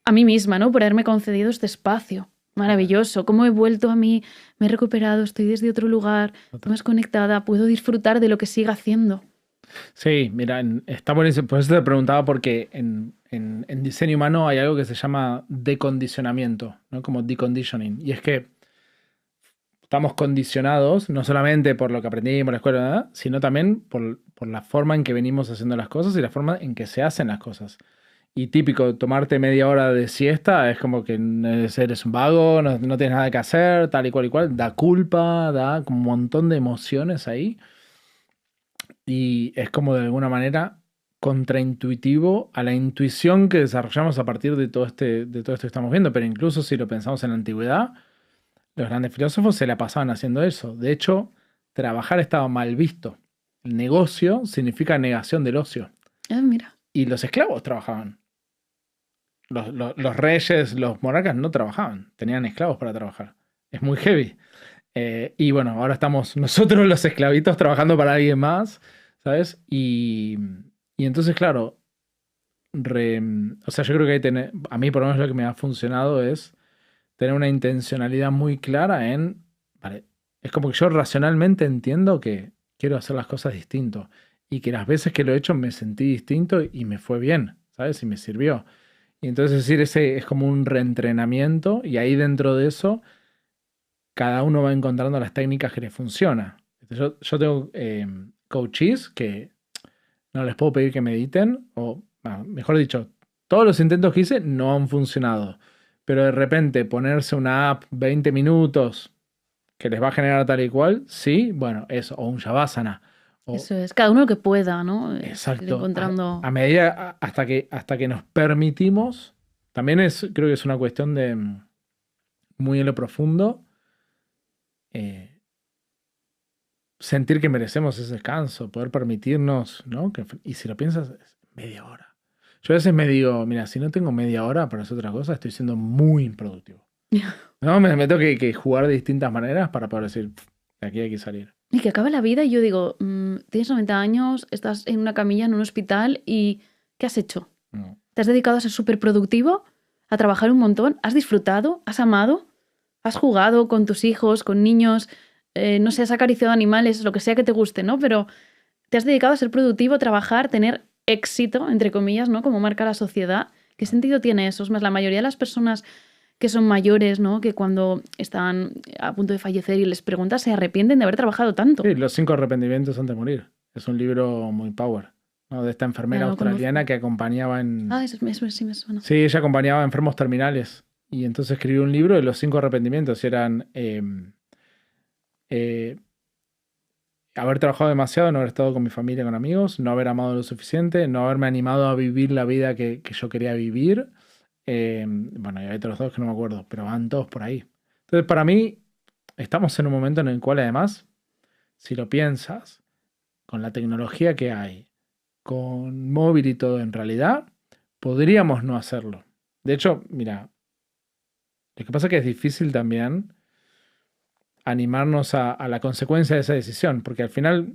a mí misma, ¿no? Por haberme concedido este espacio. Maravilloso, cómo he vuelto a mí, me he recuperado, estoy desde otro lugar, más conectada, puedo disfrutar de lo que siga haciendo. Sí, mira, está buenísimo. Por eso te preguntaba, porque en diseño humano hay algo que se llama decondicionamiento, ¿no? Como deconditioning. Y es que estamos condicionados, no solamente por lo que aprendimos en la escuela, ¿verdad? Sino también por la forma en que venimos haciendo las cosas y la forma en que se hacen las cosas. Y típico, tomarte media hora de siesta es como que eres un vago, no tienes nada que hacer, tal y cual, da culpa, da un montón de emociones ahí. Y es como de alguna manera contraintuitivo a la intuición que desarrollamos a partir de todo esto que estamos viendo. Pero incluso si lo pensamos en la antigüedad, los grandes filósofos se la pasaban haciendo eso. De hecho, trabajar estaba mal visto. El negocio significa negación del ocio. Mira. Y los esclavos trabajaban. Los reyes, los monarcas no trabajaban. Tenían esclavos para trabajar. Es muy heavy. Y bueno, ahora estamos nosotros los esclavitos trabajando para alguien más, ¿sabes? Y entonces, claro, o sea, yo creo que a mí por lo menos lo que me ha funcionado es tener una intencionalidad muy clara vale, es como que yo racionalmente entiendo que quiero hacer las cosas distinto y que las veces que lo he hecho me sentí distinto y me fue bien, ¿sabes? Y me sirvió. Y entonces, es decir, ese es como un reentrenamiento y ahí dentro de eso cada uno va encontrando las técnicas que le funciona. Yo tengo coaches que no les puedo pedir que mediten, o mejor dicho, todos los intentos que hice no han funcionado. Pero de repente ponerse una app 20 minutos que les va a generar tal y cual, sí, bueno, eso, o un Shavasana. Eso es, cada uno lo que pueda, ¿no? Exacto. Ir encontrando... A medida, hasta que nos permitimos, también creo que es una cuestión de muy en lo profundo, sentir que merecemos ese descanso, poder permitirnos, ¿no? Y si lo piensas, es media hora. Yo a veces me digo, mira, si no tengo media hora para hacer otra cosa, estoy siendo muy improductivo. No, me tengo que jugar de distintas maneras para poder decir, de aquí hay que salir. Y que acaba la vida y yo digo, tienes 90 años, estás en una camilla en un hospital y ¿qué has hecho? No. ¿Te has dedicado a ser súper productivo? ¿A trabajar un montón? ¿Has disfrutado? ¿Has amado? ¿Has jugado con tus hijos, con niños? No sé, has acariciado animales, lo que sea que te guste, ¿no? Pero te has dedicado a ser productivo, trabajar, tener éxito, entre comillas, ¿no? Como marca la sociedad. ¿Qué sentido tiene eso? Es más, la mayoría de las personas que son mayores, ¿no? Que cuando están a punto de fallecer y les preguntas, se arrepienten de haber trabajado tanto. Sí, Los 5 arrepentimientos antes de morir. Es un libro muy power, ¿no? De esta enfermera No lo australiana conozco. que acompañaba en... Ah, eso sí me suena. Sí, ella acompañaba a enfermos terminales. Y entonces escribió un libro de los 5 arrepentimientos. Y eran haber trabajado demasiado, no haber estado con mi familia, con amigos, no haber amado lo suficiente, no haberme animado a vivir la vida que yo quería vivir. Bueno, y hay otros 2 que no me acuerdo, pero van todos por ahí. Entonces, para mí, estamos en un momento en el cual, además, si lo piensas, con la tecnología que hay, con móvil y todo, en realidad, podríamos no hacerlo. De hecho, mira, lo que pasa es que es difícil también animarnos a la consecuencia de esa decisión, porque al final,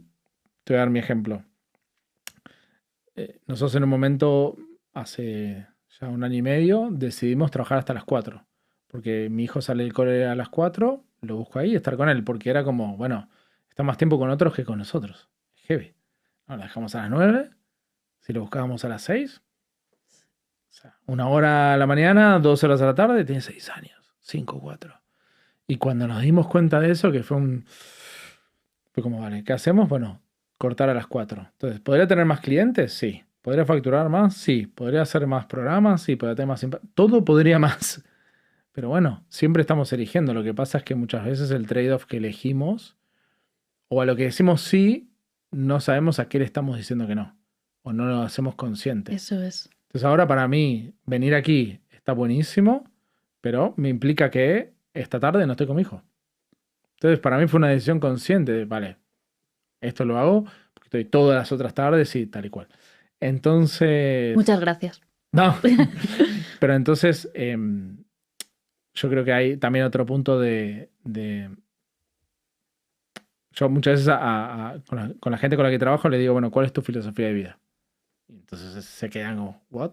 te voy a dar mi ejemplo. Nosotros en un momento, hace ya 1 año y medio, decidimos trabajar hasta las 4, porque mi hijo sale del cole a las 4, lo busco ahí y estar con él, porque era como, bueno, está más tiempo con otros que con nosotros. Heavy. No, la dejamos a las 9, si lo buscábamos a las 6, o sea, 1 hora a la mañana, 2 horas a la tarde, tiene 6 años, 5, 4. Y cuando nos dimos cuenta de eso, que fue como, vale, ¿qué hacemos? Bueno, cortar a las 4. Entonces, ¿podría tener más clientes? Sí. ¿Podría facturar más? Sí. ¿Podría hacer más programas? Sí. ¿Podría tener más impacto? Todo podría más. Pero bueno, siempre estamos eligiendo. Lo que pasa es que muchas veces el trade-off que elegimos, o a lo que decimos sí, no sabemos a qué le estamos diciendo que no. O no lo hacemos consciente. Eso es. Entonces ahora para mí, venir aquí está buenísimo, pero me implica que esta tarde no estoy con mi hijo. Entonces para mí fue una decisión consciente de, vale, esto lo hago porque estoy todas las otras tardes y tal y cual. Entonces... Muchas gracias. No, pero entonces yo creo que hay también otro punto yo muchas veces con la gente con la que trabajo le digo, bueno, ¿cuál es tu filosofía de vida? Y entonces se quedan como, ¿what?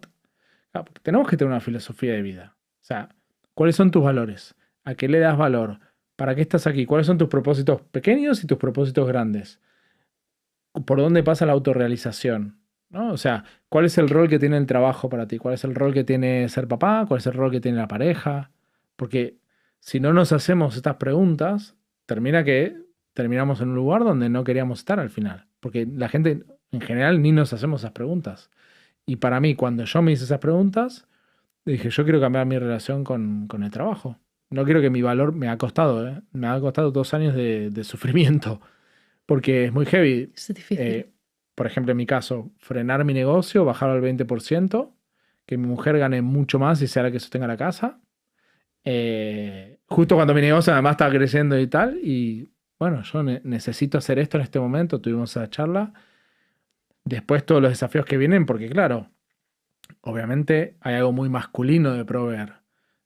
Claro, porque tenemos que tener una filosofía de vida. O sea, ¿cuáles son tus valores? ¿A qué le das valor? ¿Para qué estás aquí? ¿Cuáles son tus propósitos pequeños y tus propósitos grandes? ¿Por dónde pasa la autorrealización? ¿No? O sea, ¿cuál es el rol que tiene el trabajo para ti? ¿Cuál es el rol que tiene ser papá? ¿Cuál es el rol que tiene la pareja? Porque si no nos hacemos estas preguntas, terminamos en un lugar donde no queríamos estar al final. Porque la gente en general ni nos hacemos esas preguntas. Y para mí, cuando yo me hice esas preguntas, dije, yo quiero cambiar mi relación con el trabajo. No quiero que mi valor me ha costado, ¿eh? Me ha costado 2 años de sufrimiento. Porque es muy heavy. Es difícil. Por ejemplo, en mi caso, frenar mi negocio, bajarlo al 20%, que mi mujer gane mucho más y sea la que sostenga la casa. Justo cuando mi negocio además estaba creciendo y tal. Y bueno, yo necesito hacer esto en este momento. Tuvimos esa charla. Después todos los desafíos que vienen, porque claro, obviamente hay algo muy masculino de proveer.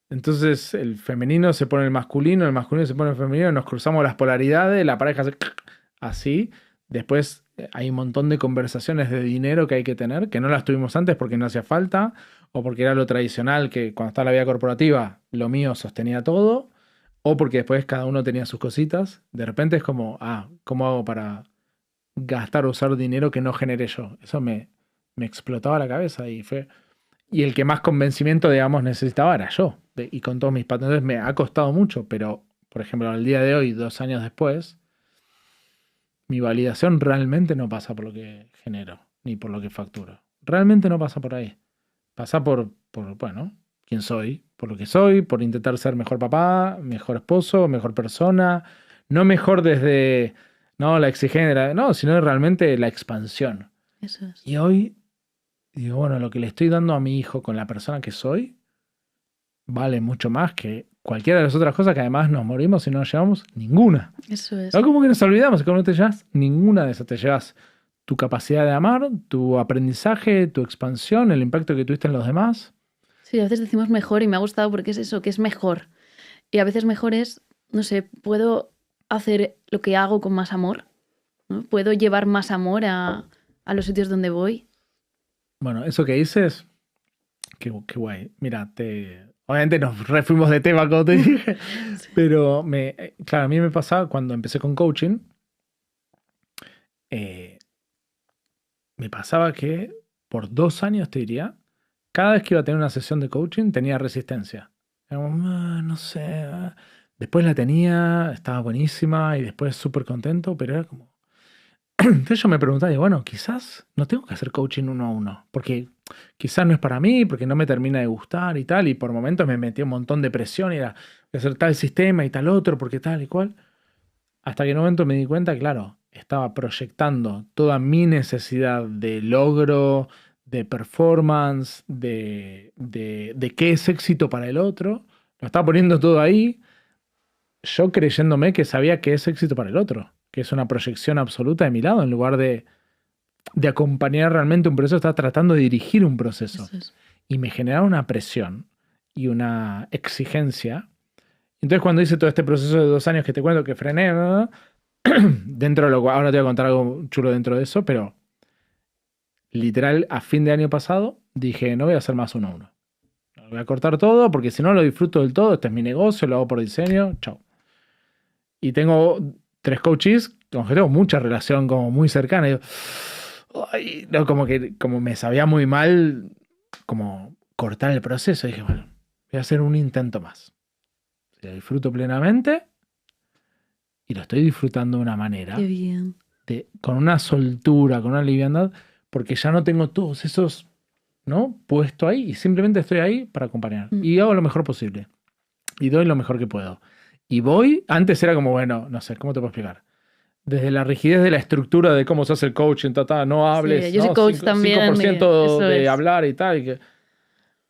Entonces el femenino se pone el masculino se pone el femenino, nos cruzamos las polaridades, la pareja hace así. Después hay un montón de conversaciones de dinero que hay que tener, que no las tuvimos antes porque no hacía falta, o porque era lo tradicional, que cuando estaba la vida corporativa, lo mío sostenía todo, o porque después cada uno tenía sus cositas. De repente es como, ¿cómo hago para gastar o usar dinero que no genere yo? Eso me explotaba la cabeza y el que más convencimiento, digamos, necesitaba era yo. Y con todos mis patrones me ha costado mucho, pero, por ejemplo, al día de hoy, 2 años después, mi validación realmente no pasa por lo que genero, ni por lo que facturo. Realmente no pasa por ahí. Pasa bueno, quién soy, por lo que soy, por intentar ser mejor papá, mejor esposo, mejor persona. No mejor desde, no, la exigencia, no, sino realmente la expansión. Eso es. Y hoy digo, bueno, lo que le estoy dando a mi hijo con la persona que soy vale mucho más que cualquiera de las otras cosas que además nos morimos y no nos llevamos ninguna. Eso es. No como que nos olvidamos, que no te llevas ninguna de esas. Te llevas tu capacidad de amar, tu aprendizaje, tu expansión, el impacto que tuviste en los demás. Sí, a veces decimos mejor y me ha gustado porque es eso, que es mejor. Y a veces mejor es, no sé, puedo hacer lo que hago con más amor, ¿no? Puedo llevar más amor a los sitios donde voy. Bueno, eso que dices, qué guay. Mira, obviamente nos refuimos de tema, como te dije, Sí. pero claro, a mí me pasaba cuando empecé con coaching, me pasaba que por 2 años, te diría, cada vez que iba a tener una sesión de coaching tenía resistencia. Era como, no sé. Después la tenía, estaba buenísima y después súper contento, pero era como... Entonces yo me preguntaba, digo, bueno, quizás no tengo que hacer coaching uno a uno, porque quizás no es para mí, porque no me termina de gustar y tal, y por momentos me metí un montón de presión y era, voy a hacer tal sistema y tal otro, porque tal y cual. Hasta que en un momento me di cuenta, claro, estaba proyectando toda mi necesidad de logro, de performance, de qué es éxito para el otro. Lo estaba poniendo todo ahí, yo creyéndome que sabía qué es éxito para el otro, que es una proyección absoluta de mi lado, en lugar de acompañar realmente un proceso, estaba tratando de dirigir un proceso. Eso es. Y me generaba una presión y una exigencia. Entonces cuando hice todo este proceso de 2 años que te cuento que frené, ¿no? Dentro de lo cual, ahora te voy a contar algo chulo dentro de eso, pero literal a fin de año pasado dije, no voy a hacer más uno a uno. Voy a cortar todo porque si no lo disfruto del todo, este es mi negocio, lo hago por diseño, chao. Y tengo 3 coaches con los que tengo mucha relación como muy cercana. Y digo, ay, no, como me sabía muy mal como cortar el proceso. Y dije, bueno, voy a hacer un intento más. Lo disfruto plenamente y lo estoy disfrutando de una manera, Qué bien. con una soltura, con una liviandad, porque ya no tengo todos esos, ¿no? Puesto ahí y simplemente estoy ahí para acompañar. Y hago lo mejor posible. Y doy lo mejor que puedo. Y voy, antes era como, bueno, no sé, ¿cómo te puedo explicar? Desde la rigidez de la estructura de cómo se hace el coaching, no hables, Sí, yo soy ¿no? coach también. 5% Eso de es. hablar y tal,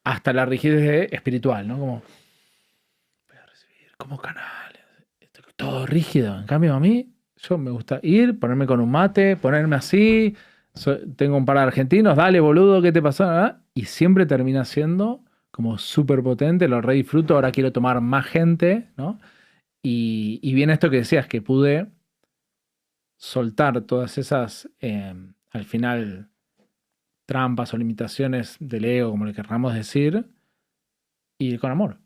hasta la rigidez espiritual, ¿no? Como, voy a recibir como canales, todo rígido. En cambio, a mí, yo me gusta ir, ponerme con un mate, ponerme así, tengo un par de argentinos, dale, boludo, ¿qué te pasó? ¿Ah? Y siempre termina siendo como súper potente, lo re disfruto, ahora quiero tomar más gente, ¿no? Y viene esto que decías, que pude soltar todas esas, al final, trampas o limitaciones del ego, como le querramos decir, y ir con amor.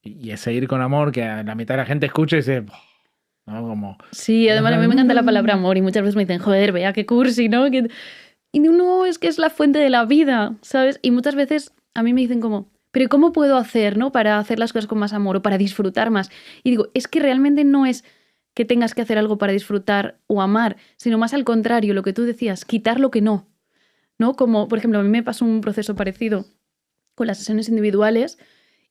Y ese ir con amor que a la mitad de la gente escucha y dice, ¿no? Como... Sí, además a mí me encanta la palabra amor y muchas veces me dicen, joder, vea qué cursi, ¿no? Y digo, no, es que es la fuente de la vida, ¿sabes? Y muchas veces a mí me dicen como, pero ¿y cómo puedo hacer, ¿no? Para hacer las cosas con más amor o para disfrutar más. Y digo, es que realmente no es que tengas que hacer algo para disfrutar o amar, sino más al contrario, lo que tú decías, quitar lo que no, ¿no? Como, por ejemplo, a mí me pasó un proceso parecido con las sesiones individuales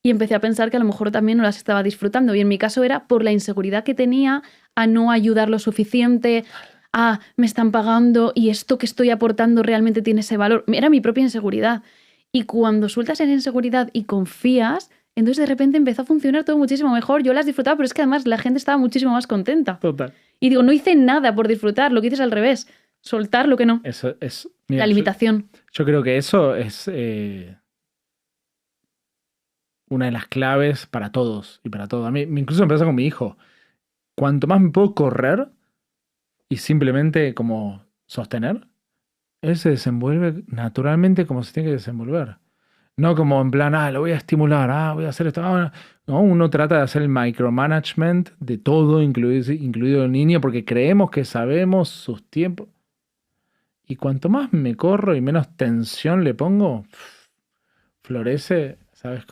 y empecé a pensar que a lo mejor también no las estaba disfrutando. Y en mi caso era por la inseguridad que tenía a no ayudar lo suficiente, a me están pagando y esto que estoy aportando realmente tiene ese valor. Era mi propia inseguridad. Y cuando sueltas esa inseguridad y confías, entonces de repente empezó a funcionar todo muchísimo mejor. Yo las disfrutaba, pero es que además la gente estaba muchísimo más contenta. Total. Y digo, no hice nada por disfrutar, lo que hice es al revés. Soltar lo que no. Eso es... Mira, La limitación. yo creo que eso es una de las claves para todos y para todo. A mí incluso me pasa con mi hijo. Cuanto más me puedo correr y simplemente como sostener, él se desenvuelve naturalmente como se tiene que desenvolver. No como en plan, lo voy a estimular, voy a hacer esto. No, uno trata de hacer el micromanagement de todo, incluido el niño, porque creemos que sabemos sus tiempos. Y cuanto más me corro y menos tensión le pongo, florece, ¿sabes?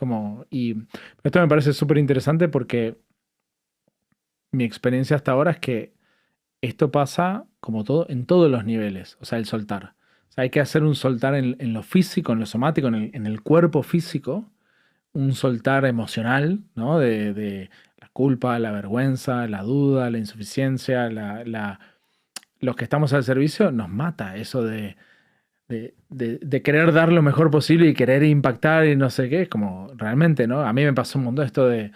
Y esto me parece súper interesante porque mi experiencia hasta ahora es que esto pasa como todo, en todos los niveles, o sea, el soltar. O sea, hay que hacer un soltar en lo físico, en lo somático, en el cuerpo físico, un soltar emocional, ¿no? De la culpa, la vergüenza, la duda, la insuficiencia, los que estamos al servicio, nos mata eso de querer dar lo mejor posible y querer impactar y no sé qué. Es como realmente, ¿no? A mí me pasó un montón esto de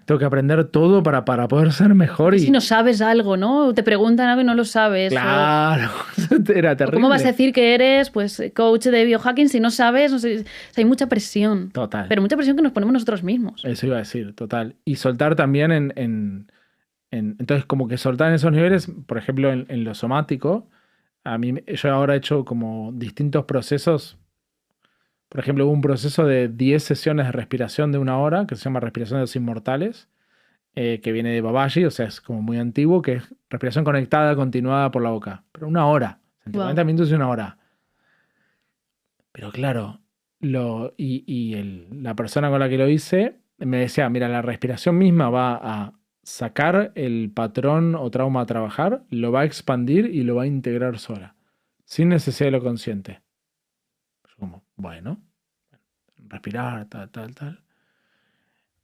tengo que aprender todo para poder ser mejor. Si no sabes algo, ¿no? Te preguntan algo y no lo sabes. Claro, era terrible. ¿Cómo vas a decir que eres pues coach de biohacking si no sabes? No sé, hay mucha presión. Total. Pero mucha presión que nos ponemos nosotros mismos. Eso iba a decir, total. Y soltar también entonces como que soltar en esos niveles, por ejemplo, en lo somático. A mí, yo ahora he hecho como distintos procesos. Por ejemplo, hubo un proceso de 10 sesiones de respiración de 1 hora, que se llama Respiración de los Inmortales, que viene de Babaji, o sea, es como muy antiguo, que es respiración conectada, continuada por la boca. Pero 1 hora. Entre Wow. 40 minutos y una hora. Pero claro, la persona con la que lo hice me decía, mira, la respiración misma va a sacar el patrón o trauma a trabajar, lo va a expandir y lo va a integrar sola, sin necesidad de lo consciente. Yo como, bueno, respirar, tal.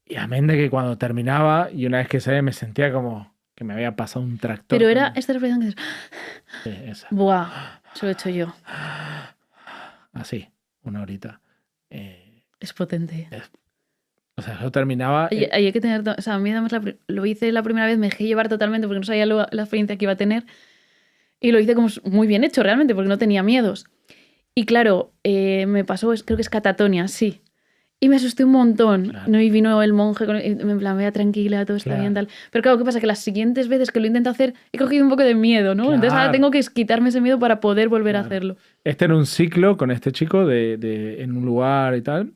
Y amén de que cuando terminaba y una vez que salía me sentía como que me había pasado un tractor. Pero era esta respiración que... Sí, esa. Buah, eso lo he hecho yo. Así, una horita. Es potente. O sea, yo terminaba... Ahí hay que tener... O sea, a mí además lo hice la primera vez, me dejé llevar totalmente porque no sabía la experiencia que iba a tener. Y lo hice como muy bien hecho realmente porque no tenía miedos. Y claro, me pasó, creo que es catatonia, sí. Y me asusté un montón. Claro. ¿No? Y vino el monje, en plan, vea tranquila, todo está Claro. bien, tal. Pero claro, ¿qué pasa? Que las siguientes veces que lo intento hacer, he cogido un poco de miedo, ¿no? Entonces ahora Claro. tengo que quitarme ese miedo para poder volver a Claro. hacerlo. Este era un ciclo con este chico en un lugar y tal.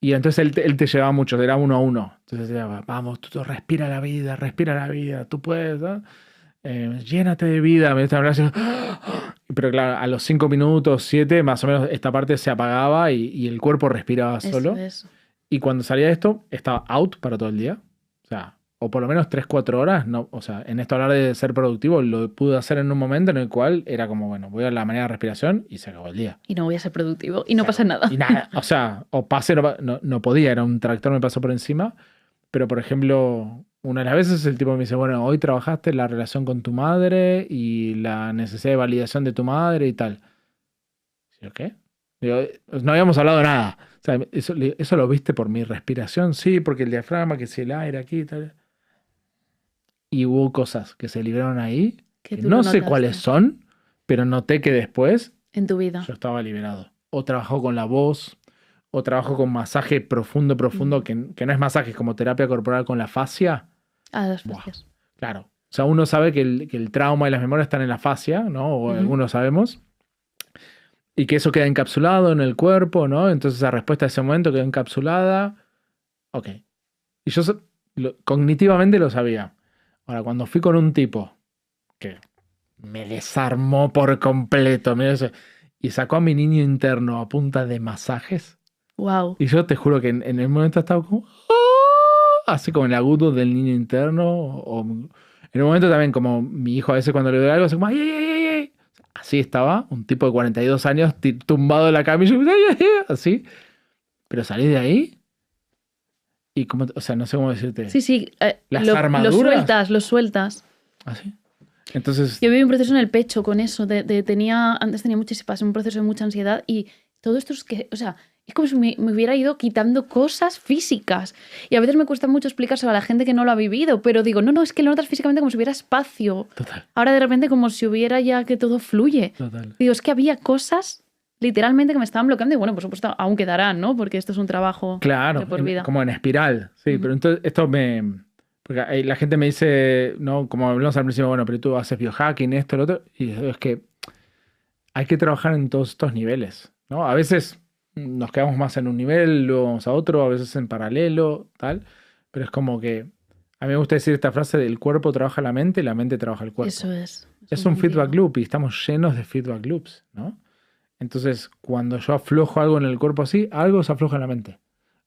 Y entonces él te llevaba mucho, era 1 a 1. Entonces decía, vamos, tú respira la vida, tú puedes, ¿no? Llénate de vida. Me estaba hablando, pero claro, a los 5 minutos, 7, más o menos, esta parte se apagaba y el cuerpo respiraba solo. Eso es. Y cuando salía de esto, estaba out para todo el día. O sea, o por lo menos 3-4 horas. No, o sea, en esto hablar de ser productivo, lo pude hacer en un momento en el cual era como, bueno, voy a la manera de respiración y se acabó el día. Y no voy a ser productivo. Y no pasa nada. Y nada, o sea, o pase, no podía, era un tractor, me pasó por encima. Pero, por ejemplo, una de las veces el tipo me dice, bueno, hoy trabajaste la relación con tu madre y la necesidad de validación de tu madre y tal. ¿Yo qué? Digo, no habíamos hablado de nada. O sea, ¿eso lo viste por mi respiración? Sí, porque el diafragma, que si el aire aquí y tal. Y hubo cosas que se liberaron ahí, Que que tú no lo sé notaste cuáles son, pero noté que después en tu vida. yo estaba liberado. O trabajo con la voz, o trabajo con masaje profundo, que no es masaje, es como terapia corporal con la fascia. Ah, las Buah. fascias. Claro. O sea, uno sabe que el trauma y las memorias están en la fascia, ¿no? O algunos sabemos. Y que eso queda encapsulado en el cuerpo, ¿no? Entonces la respuesta a ese momento quedó encapsulada. Ok. Y yo cognitivamente lo sabía. Ahora, cuando fui con un tipo que me desarmó por completo, mira eso, y sacó a mi niño interno a punta de masajes. Wow. Y yo te juro que en el momento estaba como... ¡ah! Así como el agudo del niño interno. O en el momento también como mi hijo a veces cuando le doy algo, así como... ¡ay, ay, ay, ay! Así estaba, un tipo de 42 años tumbado en la cama y yo... ¡ay, ay, ay! Así. Pero salí de ahí y como... O sea, no sé cómo decirte. Sí, sí. Las Lo armaduras. sueltas. Así. Entonces... Yo viví un proceso en el pecho con eso. Antes tenía muchísimas, un proceso de mucha ansiedad y todo esto es que, o sea, es como si me hubiera ido quitando cosas físicas. Y a veces me cuesta mucho explicárselo a la gente que no lo ha vivido, pero digo, no, es que lo notas físicamente como si hubiera espacio. Total. Ahora de repente como si hubiera ya que todo fluye. Total. Digo, es que había cosas literalmente que me estaban bloqueando y bueno, por supuesto, aún quedarán, ¿no? Porque esto es un trabajo Claro, de por vida. como en espiral. Sí, pero entonces esto me... Porque ahí la gente me dice, ¿no? Como hablamos al principio, bueno, pero tú haces biohacking, esto, lo otro. Y es que hay que trabajar en todos estos niveles, ¿no? A veces nos quedamos más en un nivel, luego vamos a otro, a veces en paralelo, tal. Pero es como que... A mí me gusta decir esta frase del cuerpo trabaja la mente y la mente trabaja el cuerpo. Eso es. Es un feedback loop y estamos llenos de feedback loops, ¿no? Entonces, cuando yo aflojo algo en el cuerpo así, algo se afloja en la mente.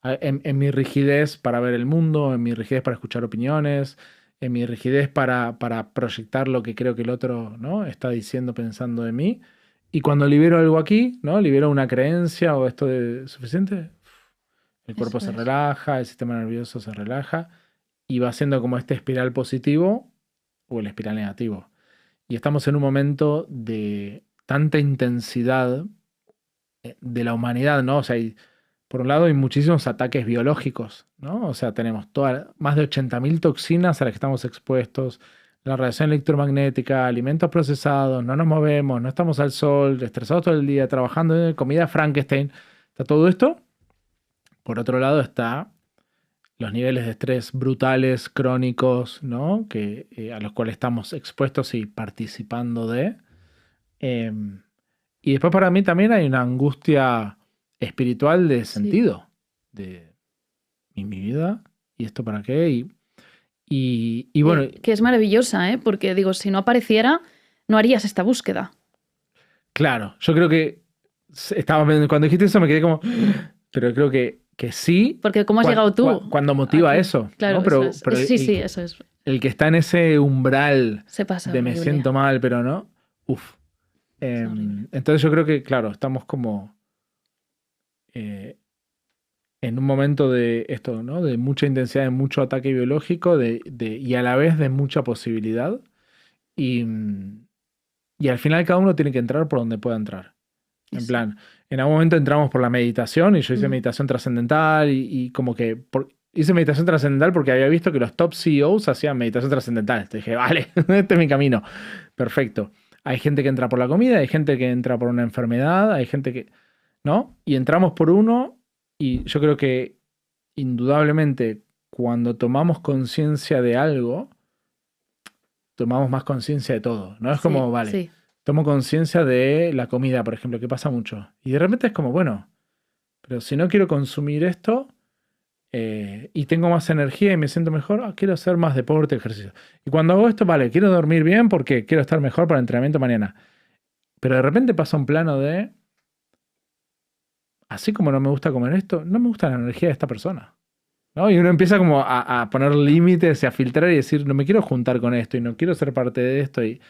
En mi rigidez para ver el mundo, en mi rigidez para escuchar opiniones, en mi rigidez para proyectar lo que creo que el otro, ¿no? está diciendo, pensando de mí. Y cuando libero algo aquí, ¿no? Libero una creencia o esto de suficiente, el cuerpo se relaja, el sistema nervioso se relaja y va haciendo como este espiral positivo o el espiral negativo. Y estamos en un momento de tanta intensidad de la humanidad, ¿no? O sea, por un lado hay muchísimos ataques biológicos, ¿no? O sea, tenemos más de 80.000 toxinas a las que estamos expuestos, la radiación electromagnética, alimentos procesados, no nos movemos, no estamos al sol, estresados todo el día, trabajando en comida Frankenstein. Está todo esto. Por otro lado está los niveles de estrés brutales, crónicos, ¿no? A los cuales estamos expuestos y participando de. Y después para mí también hay una angustia espiritual de sentido. De mi vida, ¿y esto para qué? Y bueno... Que es maravillosa, ¿eh? Porque digo, si no apareciera, no harías esta búsqueda. Claro, yo creo que cuando dijiste eso me quedé como, pero creo que sí. Porque ¿cómo has llegado tú? Cuando motiva aquí? eso, Claro, ¿no? Pero, eso es. Sí, eso es. el que está en ese umbral Se pasa de me horrible. siento mal, pero no, uff. Es horrible. Entonces yo creo que, claro, estamos como eh, en un momento de esto, ¿no? De mucha intensidad, de mucho ataque biológico y a la vez de mucha posibilidad. Y, y al final cada uno tiene que entrar por donde pueda entrar. En Eso. plan, en algún momento entramos por la meditación y yo hice Ujú. meditación trascendental y como que hice meditación trascendental porque había visto que los top CEOs hacían meditación trascendental. Entonces dije, vale, este es mi camino. Perfecto. Hay gente que entra por la comida, hay gente que entra por una enfermedad, hay gente que... ¿No? Y entramos por uno y yo creo que indudablemente cuando tomamos conciencia de algo, tomamos más conciencia de todo. No es Sí, como, vale, sí. tomo conciencia de la comida, por ejemplo, que pasa mucho. Y de repente es como, bueno, pero si no quiero consumir esto y tengo más energía y me siento mejor, quiero hacer más deporte, ejercicio. Y cuando hago esto, vale, quiero dormir bien porque quiero estar mejor para el entrenamiento mañana. Pero de repente pasa un plano de, así como no me gusta comer esto, no me gusta la energía de esta persona. ¿No? Y uno empieza como a poner límites y a filtrar y decir, no me quiero juntar con esto y no quiero ser parte de esto. Y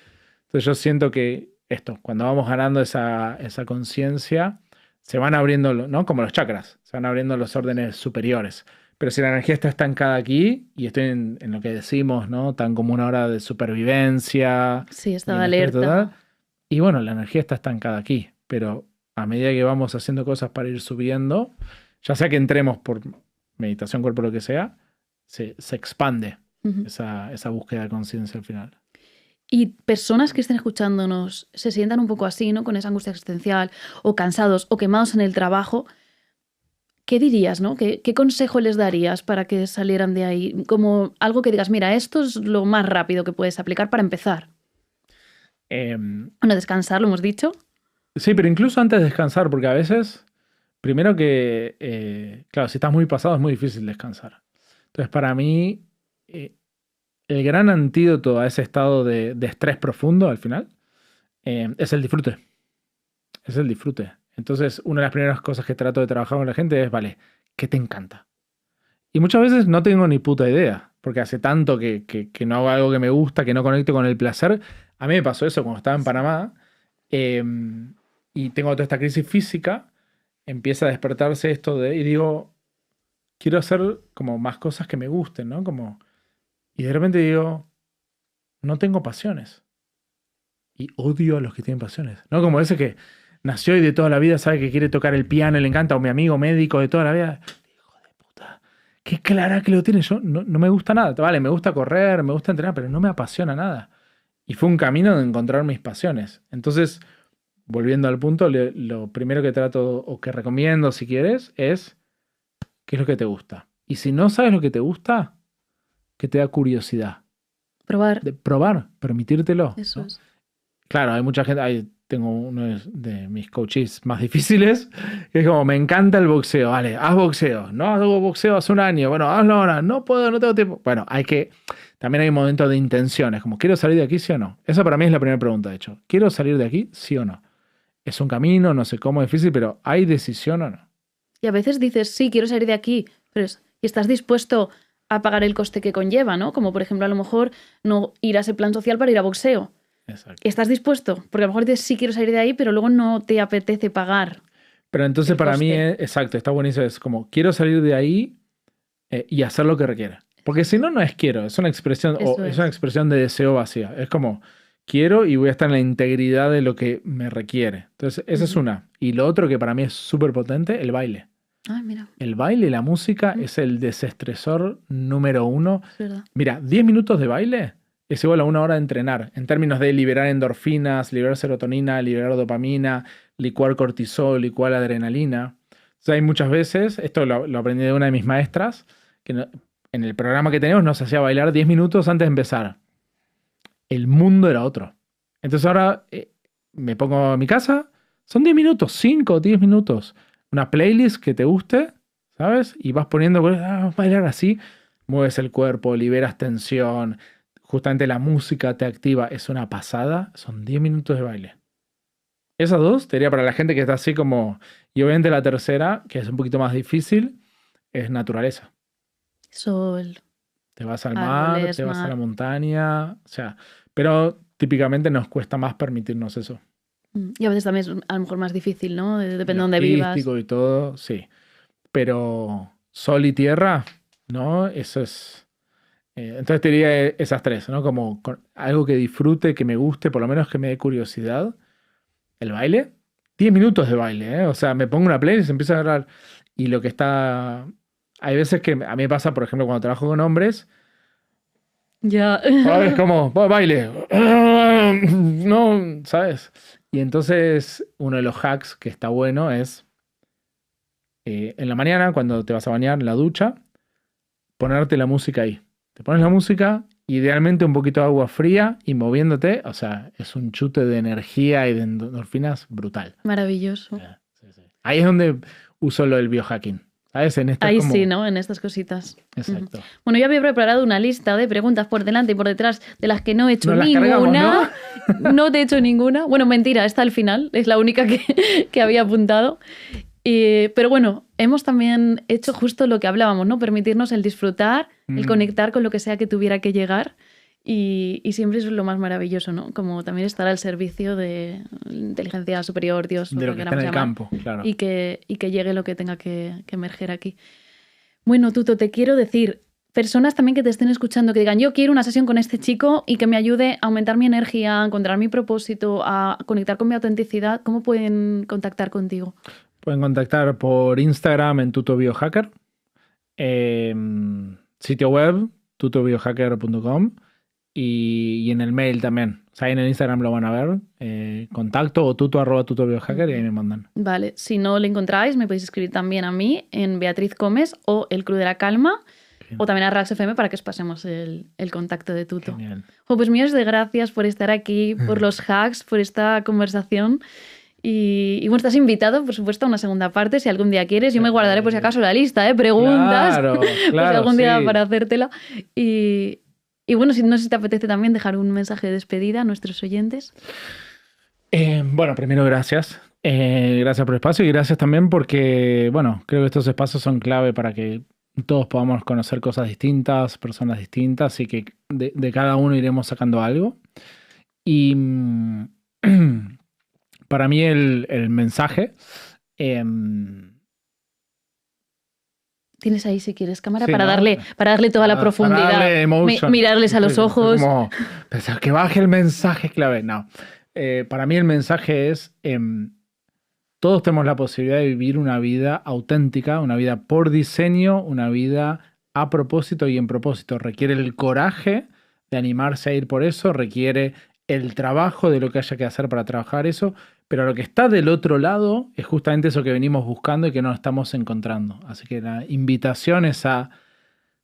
entonces yo siento que esto, cuando vamos ganando esa conciencia, se van abriendo, ¿no? Como los chakras, se van abriendo los órdenes superiores. Pero si la energía está estancada aquí, y estoy en lo que decimos, ¿no? Tan como una hora de supervivencia Sí, y estaba en estrés total, alerta. y bueno, la energía está estancada aquí, pero a medida que vamos haciendo cosas para ir subiendo, ya sea que entremos por meditación, cuerpo, lo que sea, se expande Ujú. esa búsqueda de conciencia al final. Y personas que estén escuchándonos se sientan un poco así, ¿no? Con esa angustia existencial, o cansados, o quemados en el trabajo. ¿Qué dirías, no? ¿Qué consejo les darías para que salieran de ahí? Como algo que digas, mira, esto es lo más rápido que puedes aplicar para empezar. Bueno, descansar, lo hemos dicho. Sí, pero incluso antes de descansar, porque a veces, primero que, claro, si estás muy pasado es muy difícil descansar. Entonces, para mí, el gran antídoto a ese estado de estrés profundo al final es el disfrute. Es el disfrute. Entonces, una de las primeras cosas que trato de trabajar con la gente es, vale, ¿qué te encanta? Y muchas veces no tengo ni puta idea, porque hace tanto que no hago algo que me gusta, que no conecto con el placer. A mí me pasó eso cuando estaba en Panamá eh, y tengo toda esta crisis física, empieza a despertarse esto de, y digo, quiero hacer como más cosas que me gusten, ¿no? Como, y de repente digo, no tengo pasiones. Y odio a los que tienen pasiones. ¿No? Como ese que nació y de toda la vida sabe que quiere tocar el piano y le encanta, o mi amigo médico de toda la vida. Hijo de puta. Qué clara que lo tiene. Yo no me gusta nada. Vale, me gusta correr, me gusta entrenar, pero no me apasiona nada. Y fue un camino de encontrar mis pasiones. Entonces, volviendo al punto, lo primero que trato o que recomiendo, si quieres, es qué es lo que te gusta. Y si no sabes lo que te gusta, que te da curiosidad. Probar. De probar, permitírtelo. Eso ¿no? es. Claro, hay mucha gente, tengo uno de mis coaches más difíciles, que es como, me encanta el boxeo, vale, haz boxeo, no hago boxeo hace un año, bueno, hazlo ahora, no puedo, no tengo tiempo. Bueno, también hay un momento de intenciones, como, ¿quiero salir de aquí, sí o no? Esa para mí es la primera pregunta, de hecho. ¿Quiero salir de aquí, sí o no? Es un camino, no sé cómo, es difícil, pero ¿hay decisión o no? Y a veces dices, sí, quiero salir de aquí, pero y estás dispuesto a pagar el coste que conlleva, ¿no? Como por ejemplo, a lo mejor no ir a ese plan social para ir a boxeo. Exacto. ¿Estás dispuesto? Porque a lo mejor dices, sí, quiero salir de ahí, pero luego no te apetece pagar. Pero entonces El para mí, coste. exacto, está buenísimo, es como, quiero salir de ahí y hacer lo que requiere. Porque si no, no es quiero, es una expresión, Eso es una es. expresión de deseo vacía. Es como, quiero y voy a estar en la integridad de lo que me requiere. Entonces, esa es Ujú. una. Y lo otro que para mí es súper potente, el baile. Ay, mira, El baile y la música Ujú. es el desestresor número uno. es verdad. Mira, 10 minutos de baile es igual a una hora de entrenar, en términos de liberar endorfinas, liberar serotonina, liberar dopamina, licuar cortisol, licuar adrenalina. O sea, hay muchas veces, esto lo aprendí de una de mis maestras, que en el programa que tenemos nos hacía bailar 10 minutos antes de empezar. El mundo era otro. Entonces ahora me pongo a mi casa, son 10 minutos, 5 o 10 minutos. Una playlist que te guste, ¿sabes? Y vas poniendo, bailar así, mueves el cuerpo, liberas tensión, justamente la música te activa, es una pasada, son 10 minutos de baile. Esas dos, te diría para la gente que está así como... Y obviamente la tercera, que es un poquito más difícil, es naturaleza. Sol. Te vas al mar, Árboles, te vas a mar. la montaña, o sea... Pero típicamente nos cuesta más permitirnos eso. Y a veces también es a lo mejor más difícil, ¿no? Depende de dónde vivas. Logístico y todo, sí. Pero sol y tierra, ¿no? Eso es... entonces te diría esas tres, ¿no? Como algo que disfrute, que me guste, por lo menos que me dé curiosidad. El baile, 10 minutos de baile, ¿eh? O sea, me pongo una playlist y empiezo a agarrar. Y lo que está... Hay veces que a mí me pasa, por ejemplo, cuando trabajo con hombres, Ya. es como, baile. No, ¿sabes? Y entonces uno de los hacks que está bueno es en la mañana, cuando te vas a bañar en la ducha, ponerte la música ahí. Te pones la música, idealmente un poquito de agua fría y moviéndote, o sea, es un chute de energía y de endorfinas brutal. Maravilloso. Sí, sí. Ahí es donde uso lo del biohacking. ¿Sabes? En estas Ahí como... sí, ¿no? En estas cositas. Exacto. Bueno, yo había preparado una lista de preguntas por delante y por detrás de las que no he hecho Nos las ninguna. cargamos, ¿no? No te he hecho ninguna. Bueno, mentira, está al final. Es la única que había apuntado. Pero bueno, hemos también hecho justo lo que hablábamos, ¿no? Permitirnos el disfrutar, el conectar con lo que sea que tuviera que llegar. Y siempre es lo más maravilloso, ¿no? Como también estar al servicio de inteligencia superior, Dios, De lo que está en el campo, claro. y que llegue lo que tenga que emerger aquí. Bueno, Tuto, te quiero decir, personas también que te estén escuchando, que digan, yo quiero una sesión con este chico y que me ayude a aumentar mi energía, a encontrar mi propósito, a conectar con mi autenticidad, ¿cómo pueden contactar contigo? Pueden contactar por Instagram en tutobiohacker, sitio web tutobiohacker.com y en el mail también. O sea, ahí en el Instagram lo van a ver. Contacto o tuto@tutobiohacker y ahí me mandan. Vale, si no le encontráis, me podéis escribir también a mí en Beatriz Comes o el Club de la Calma. Bien. O también a Rax FM para que os pasemos el contacto de Tuto. Genial. Pues millones de gracias por estar aquí, por los hacks, por esta conversación. Y bueno, estás invitado, por supuesto, a una segunda parte, si algún día quieres. Yo me guardaré por si acaso la lista, preguntas, Claro, por si claro, algún día sí. para hacértela. Y bueno, no sé si te apetece también dejar un mensaje de despedida a nuestros oyentes. Bueno, primero gracias. Gracias por el espacio y gracias también porque, bueno, creo que estos espacios son clave para que todos podamos conocer cosas distintas, personas distintas y que de cada uno iremos sacando algo. Y para mí el mensaje... Tienes ahí, si quieres, cámara, Sí, para, ¿no? para darle toda la profundidad. Para darle emotion. Mirarles a los ojos. Como pensar que baje el mensaje clave. No. Para mí el mensaje es... todos tenemos la posibilidad de vivir una vida auténtica, una vida por diseño, una vida a propósito y en propósito. Requiere el coraje de animarse a ir por eso, requiere el trabajo de lo que haya que hacer para trabajar eso, pero lo que está del otro lado es justamente eso que venimos buscando y que no estamos encontrando. Así que la invitación es a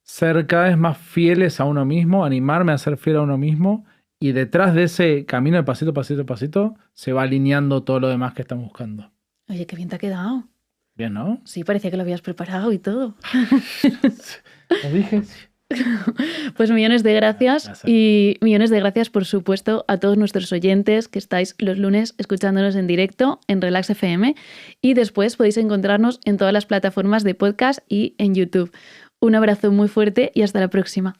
ser cada vez más fieles a uno mismo, animarme a ser fiel a uno mismo, y detrás de ese camino de pasito, pasito, pasito, se va alineando todo lo demás que estamos buscando. Oye, qué bien te ha quedado. Bien, ¿no? Sí, parecía que lo habías preparado y todo. ¿Lo dije? Pues millones de gracias. Gracias. Y millones de gracias, por supuesto, a todos nuestros oyentes que estáis los lunes escuchándonos en directo en Relax FM y después podéis encontrarnos en todas las plataformas de podcast y en YouTube. Un abrazo muy fuerte y hasta la próxima.